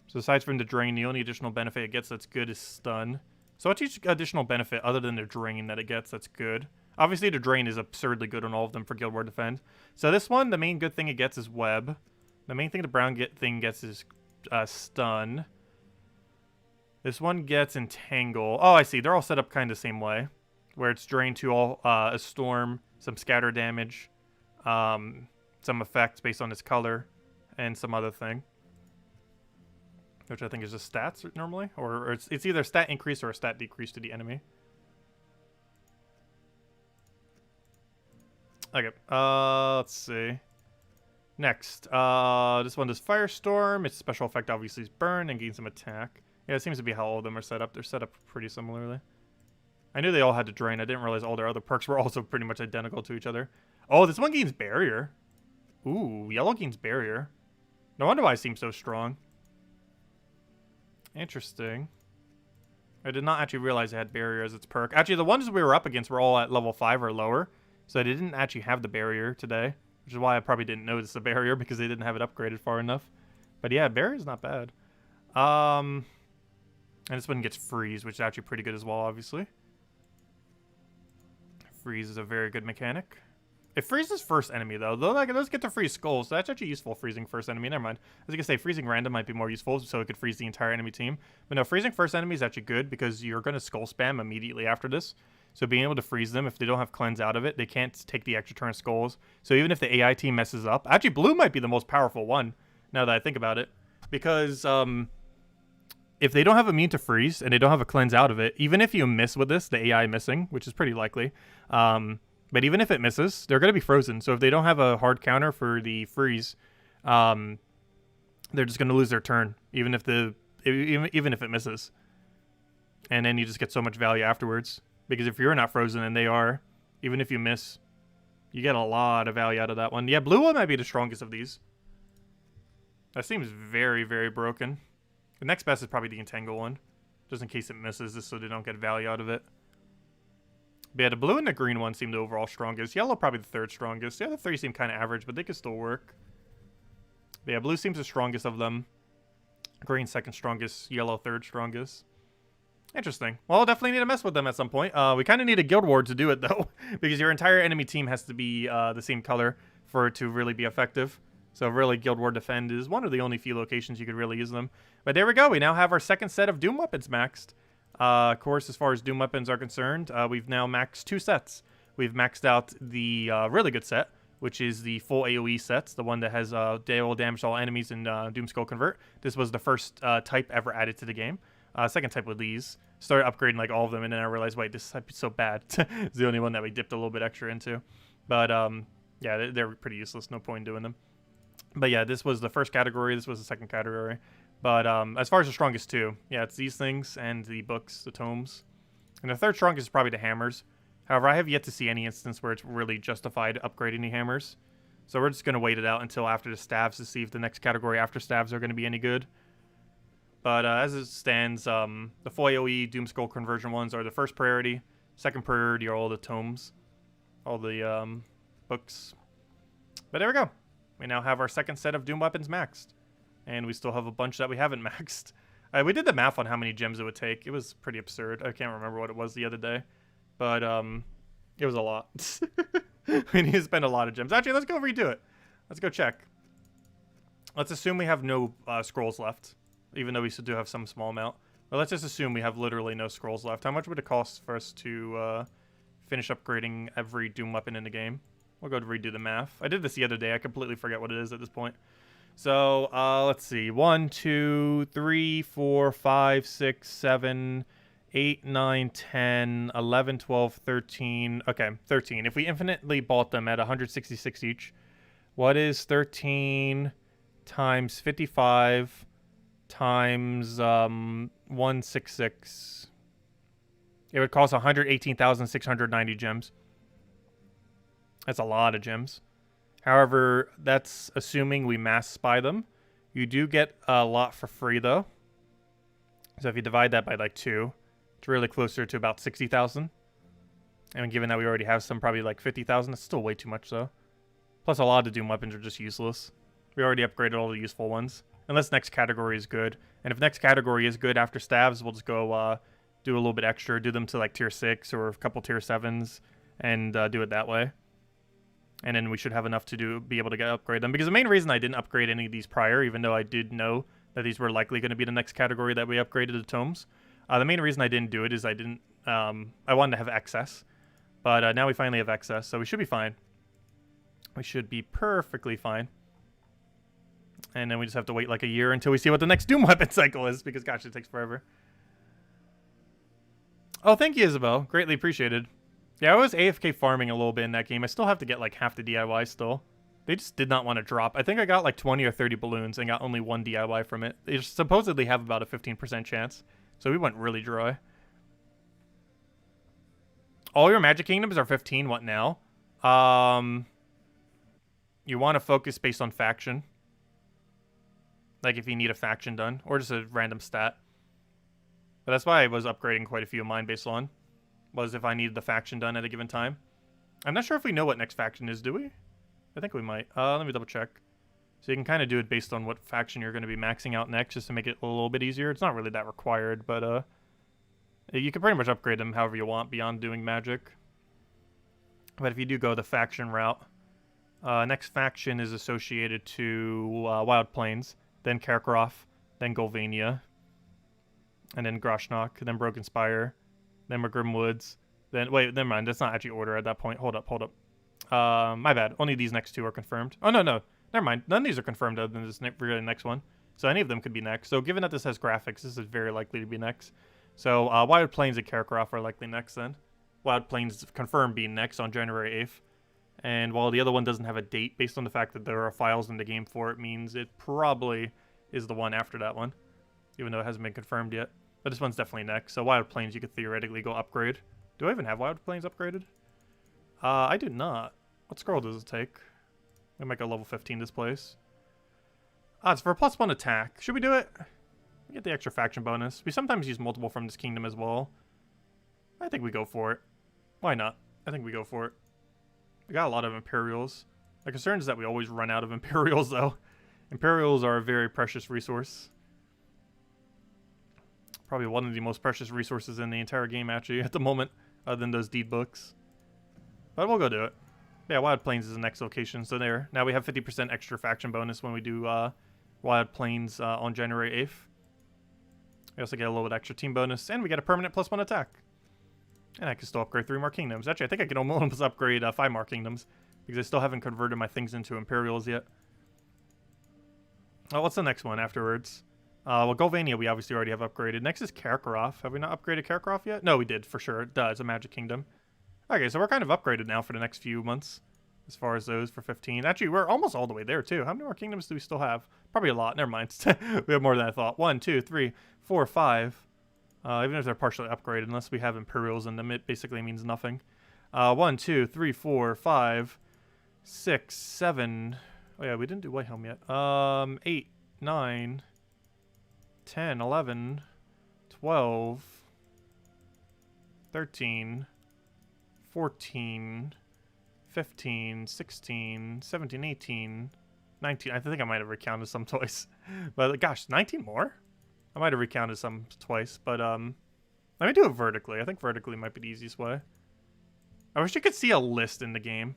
So aside from the drain, the only additional benefit it gets that's good is stun. So what's each additional benefit other than the drain that it gets that's good? Obviously, the drain is absurdly good on all of them for Guild War Defend. So this one, the main good thing it gets is web. The main thing the brown thing gets is stun. This one gets entangle. Oh, I see. They're all set up kind of the same way. Where it's drain to all a storm, some scatter damage, some effects based on its color, and some other thing. Which I think is just stats normally. Or it's either a stat increase or a stat decrease to the enemy. Okay, let's see. Next, this one does Firestorm. Its special effect obviously is burn and gain some attack. Yeah, it seems to be how all of them are set up. They're set up pretty similarly. I knew they all had to drain. I didn't realize all their other perks were also pretty much identical to each other. Oh, this one gains barrier. Ooh, yellow gains barrier. No wonder why it seems so strong. Interesting. I did not actually realize it had barrier as its perk. Actually, the ones we were up against were all at level 5 or lower. So they didn't actually have the barrier today. Which is why I probably didn't notice the barrier, because they didn't have it upgraded far enough. But yeah, barrier's not bad. And this one gets freeze, which is actually pretty good as well, obviously. Freeze is a very good mechanic. It freezes first enemy, though. Like, it does get to freeze skulls, so that's actually useful, freezing first enemy. Never mind. I was going to say, freezing random might be more useful, so it could freeze the entire enemy team. But no, freezing first enemy is actually good, because you're going to skull spam immediately after this. So being able to freeze them, if they don't have cleanse out of it, they can't take the extra turn skulls. So even if the AI team messes up... Actually, blue might be the most powerful one, now that I think about it. Because, if they don't have immune to freeze, and they don't have a cleanse out of it, even if you miss with this, the AI missing, which is pretty likely... but even if it misses, they're going to be frozen. So if they don't have a hard counter for the freeze, they're just going to lose their turn, even if it misses. And then you just get so much value afterwards. Because if you're not frozen and they are, even if you miss, you get a lot of value out of that one. Yeah, blue one might be the strongest of these. That seems very, very broken. The next best is probably the entangle one, just in case it misses, just so they don't get value out of it. But yeah, the blue and the green one seem the overall strongest. Yellow probably the third strongest. The other three seem kind of average, but they could still work. But yeah, blue seems the strongest of them. Green second strongest. Yellow third strongest. Interesting. Well, I'll definitely need to mess with them at some point. We kind of need a guild war to do it, though. Because your entire enemy team has to be the same color for it to really be effective. So really, Guild War Defend is one of the only few locations you could really use them. But there we go. We now have our second set of Doom weapons maxed. Of course, as far as Doom weapons are concerned, we've now maxed 2 sets. We've maxed out the really good set, which is the full AoE sets, the one that has deal damage to all enemies and Doomskull Convert. This was the first type ever added to the game. Second type with these. Started upgrading like all of them, and then I realized, wait, this type is so bad. It's the only one that we dipped a little bit extra into. But yeah, they're pretty useless. No point in doing them. But yeah, this was the first category. This was the second category. But as far as the strongest two, yeah, it's these things and the books, the tomes. And the third strongest is probably the hammers. However, I have yet to see any instance where it's really justified upgrading the hammers. So we're just going to wait it out until after the staves to see if the next category after staves are going to be any good. But as it stands, the full AoE Doomskull conversion ones are the first priority. Second priority are all the tomes. All the books. But there we go. We now have our second set of Doom weapons maxed. And we still have a bunch that we haven't maxed. We did the math on how many gems it would take. It was pretty absurd. I can't remember what it was the other day. But it was a lot. We need to spend a lot of gems. Actually, let's go redo it. Let's go check. Let's assume we have no scrolls left. Even though we do have some small amount. But let's just assume we have literally no scrolls left. How much would it cost for us to finish upgrading every Doom weapon in the game? We'll go to redo the math. I did this the other day. I completely forget what it is at this point. So, let's see. 1, 2, 3, 4, 5, 6, 7, 8, 9, 10, 11, 12, 13. Okay, 13. If we infinitely bought them at 166 each, what is 13 times 55 times 166? It would cost 118,690 gems. That's a lot of gems. However, that's assuming we mass spy them. You do get a lot for free, though. So if you divide that by, like, 2, it's really closer to about 60,000. And given that we already have some, probably, like, 50,000, it's still way too much, though. Plus, a lot of the Doom weapons are just useless. We already upgraded all the useful ones. Unless next category is good. And if next category is good after staves, we'll just go do a little bit extra. Do them to, like, tier 6 or a couple tier 7s. And do it that way. And then we should have enough to be able to upgrade them. Because the main reason I didn't upgrade any of these prior, even though I did know that these were likely going to be the next category that we upgraded the tomes. The main reason I didn't do it is I wanted to have excess. But now we finally have excess, so we should be fine. We should be perfectly fine. And then we just have to wait like a year until we see what the next Doom weapon cycle is, because gosh, it takes forever. Oh, thank you, Isabel. Greatly appreciated. Yeah, I was AFK farming a little bit in that game. I still have to get like half the DIY still. They just did not want to drop. I think I got like 20 or 30 balloons and got only 1 DIY from it. They supposedly have about a 15% chance. So we went really dry. All your Magic Kingdoms are 15. What now? You want to focus based on faction. Like if you need a faction done. Or just a random stat. But that's why I was upgrading quite a few of mine based on. Was if I needed the faction done at a given time. I'm not sure if we know what next faction is, do we? I think we might. Let me double check. So you can kind of do it based on what faction you're going to be maxing out next, just to make it a little bit easier. It's not really that required, but you can pretty much upgrade them however you want beyond doing magic. But if you do go the faction route, next faction is associated to Wild Plains, then Kakarot, then Golvania, and then Groshnok, then Broken Spire, then Magrim Woods, then... Wait, never mind. That's not actually order at that point. Hold up. My bad. Only these next two are confirmed. Oh, no. Never mind. None of these are confirmed other than this really next one. So any of them could be next. So given that this has graphics, this is very likely to be next. So Wild Plains and Kakarot are likely next then. Wild Plains confirmed being next on January 8th. And while the other one doesn't have a date, based on the fact that there are files in the game for it, means it probably is the one after that one. Even though it hasn't been confirmed yet. But this one's definitely next. So Wild Plains, you could theoretically go upgrade. Do I even have Wild Plains upgraded? I do not. What scroll does it take? We might go level 15 this place. It's for a +1 attack. Should we do it? We get the extra faction bonus. We sometimes use multiple from this kingdom as well. I think we go for it. Why not? I think we go for it. We got a lot of Imperials. My concern is that we always run out of Imperials, though. Imperials are a very precious resource. Probably one of the most precious resources in the entire game, actually, at the moment, other than those deed books. But we'll go do it. Yeah, Wild Plains is the next location, so there. Now we have 50% extra faction bonus when we do Wild Plains on January 8th. We also get a little bit extra team bonus, and we get a permanent +1 attack. And I can still upgrade 3 more kingdoms. Actually, I think I can almost upgrade 5 more kingdoms, because I still haven't converted my things into Imperials yet. Oh, what's the next one afterwards? Well, Golvania we obviously already have upgraded. Next is Karkaroff. Have we not upgraded Karkaroff yet? No, we did, for sure. Duh, it's a Magic Kingdom. Okay, so we're kind of upgraded now for the next few months. As far as those for 15. Actually, we're almost all the way there, too. How many more kingdoms do we still have? Probably a lot. Never mind. We have more than I thought. 1, 2, 3, 4, 5. Even if they're partially upgraded, unless we have Imperials in them, it basically means nothing. 1, 2, 3, 4, 5, 6, 7. Oh, yeah, we didn't do White Helm yet. 8, 9, 10, 11, 12, 13, 14, 15, 16, 17, 18, 19. I think I might have recounted some twice. But gosh, 19 more? I might have recounted some twice, but let me do it vertically. I think vertically might be the easiest way. I wish you could see a list in the game.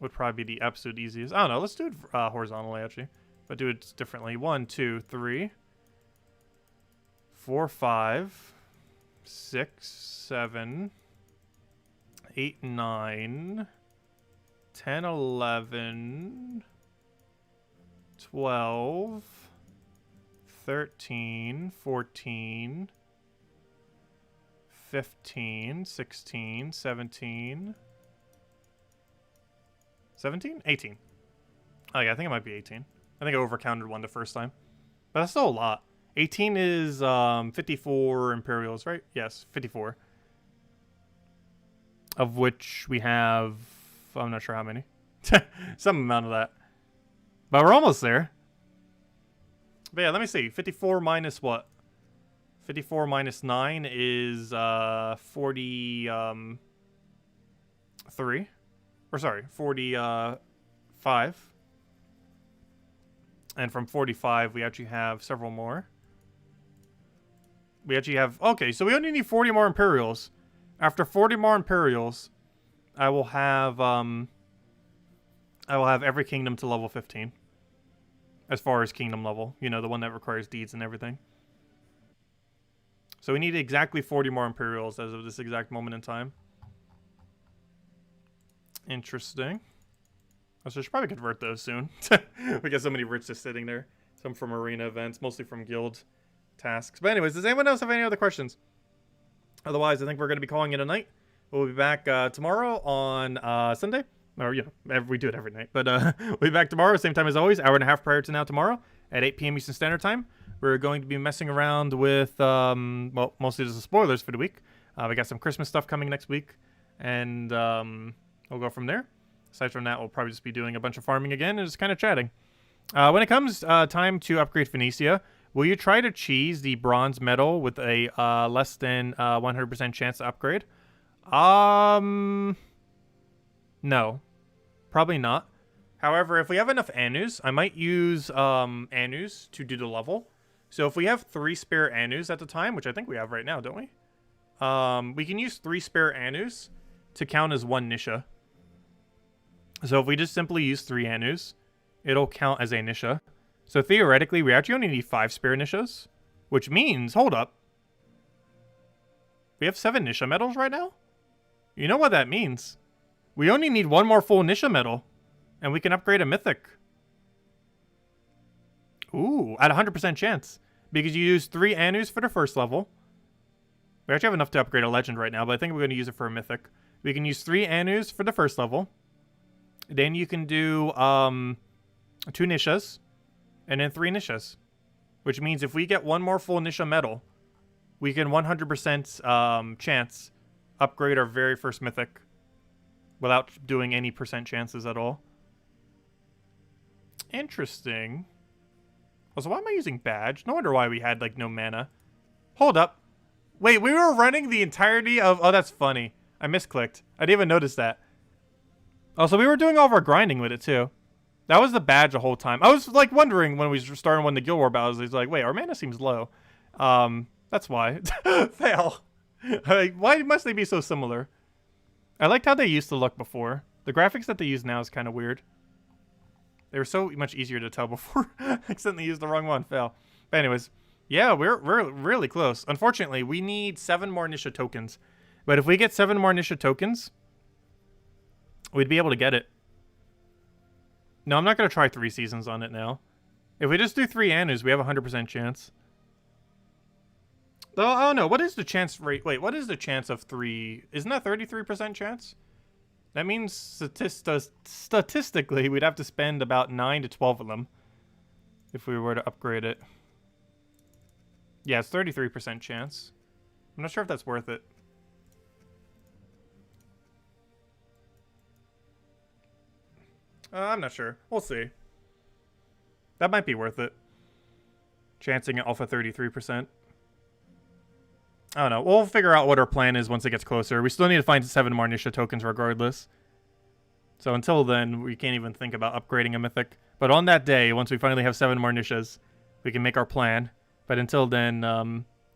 Would probably be the absolute easiest. I don't know. Let's do it horizontally, actually. But do it differently. 1, 2, 3, 4, 5, 6, 7, 8, 9, 10, 11, 12, 13, 14, 15, 16, 17, 17? 18. Oh yeah, I think it might be 18. I think I overcounted one the first time. But that's still a lot. 18 is 54 Imperials, right? Yes, 54. Of which we have, I'm not sure how many. Some amount of that. But we're almost there. But yeah, let me see. 54 minus what? 54 minus 9 is 43. Or sorry, 45. And from 45, we actually have several more. We actually have, okay, so we only need 40 more Imperials. After 40 more Imperials, I will have every kingdom to level 15. As far as kingdom level, you know, the one that requires deeds and everything. So we need exactly 40 more Imperials as of this exact moment in time. Interesting. I should probably convert those soon. We got so many rich just sitting there. Some from arena events, mostly from guild tasks. But anyways, does anyone else have any other questions? Otherwise, I think we're going to be calling it a night. We'll be back tomorrow on Sunday. Or, you know, we do it every night. But we'll be back tomorrow, same time as always, hour and a half prior to now tomorrow at 8 p.m. Eastern Standard Time. We're going to be messing around with, well, mostly just the spoilers for the week. We got some Christmas stuff coming next week. And we'll go from there. Aside from that, we'll probably just be doing a bunch of farming again and just kind of chatting. When it comes time to upgrade Phoenicia, will you try to cheese the bronze medal with a less than 100% chance to upgrade? No. Probably not. However, if we have enough Anus, I might use Anus to do the level. So if we have 3 spare Anus at the time, which I think we have right now, don't we? We can use 3 spare Anus to count as 1 Nisha. So if we just simply use 3 Anus, it'll count as a Nisha. So theoretically, we actually only need 5 spare Nishas, which means, hold up. We have 7 Nisha medals right now? You know what that means. We only need 1 more full Nisha medal, and we can upgrade a mythic. Ooh, at 100% chance. Because you use 3 Anus for the first level. We actually have enough to upgrade a legend right now, but I think we're going to use it for a mythic. We can use 3 Anus for the first level. Then you can do 2 Nishas, and then 3 Nishas. Which means if we get 1 more full Nisha medal, we can 100% chance upgrade our very first mythic without doing any percent chances at all. Interesting. Also, why am I using badge? No wonder why we had, like, no mana. Hold up. Wait, we were running the entirety of... Oh, that's funny. I misclicked. I didn't even notice that. Also, we were doing all of our grinding with it, too. That was the badge the whole time. I was, like, wondering when we started when the Guild War battles. He's like, wait, our mana seems low. That's why. Fail. Like, why must they be so similar? I liked how they used to look before. The graphics that they use now is kind of weird. They were so much easier to tell before. I accidentally used the wrong one. Fail. But anyways, yeah, we're really close. Unfortunately, we need 7 more Nisha tokens. But if we get 7 more Nisha tokens, we'd be able to get it. No, I'm not going to try 3 seasons on it now. If we just do 3 Anus, we have a 100% chance. Oh, no. What is the chance rate? Wait, what is the chance of 3? Isn't that 33% chance? That means statistically, we'd have to spend about 9 to 12 of them if we were to upgrade it. Yeah, it's 33% chance. I'm not sure if that's worth it. I'm not sure. We'll see. That might be worth it. Chancing it off of 33%. I don't know. We'll figure out what our plan is once it gets closer. We still need to find 7 more Nisha tokens regardless. So until then, we can't even think about upgrading a mythic. But on that day, once we finally have 7 more Nishas, we can make our plan. But until then,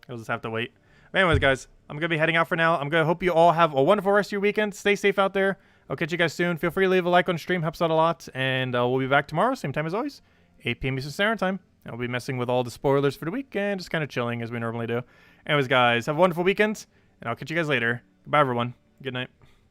we'll just have to wait. But anyways, guys, I'm going to be heading out for now. I'm going to hope you all have a wonderful rest of your weekend. Stay safe out there. I'll catch you guys soon. Feel free to leave a like on stream. Helps out a lot. And we'll be back tomorrow. Same time as always. 8 p.m. Eastern Standard Time. I'll be messing with all the spoilers for the week and just kind of chilling as we normally do. Anyways, guys, have a wonderful weekend. And I'll catch you guys later. Goodbye, everyone. Good night.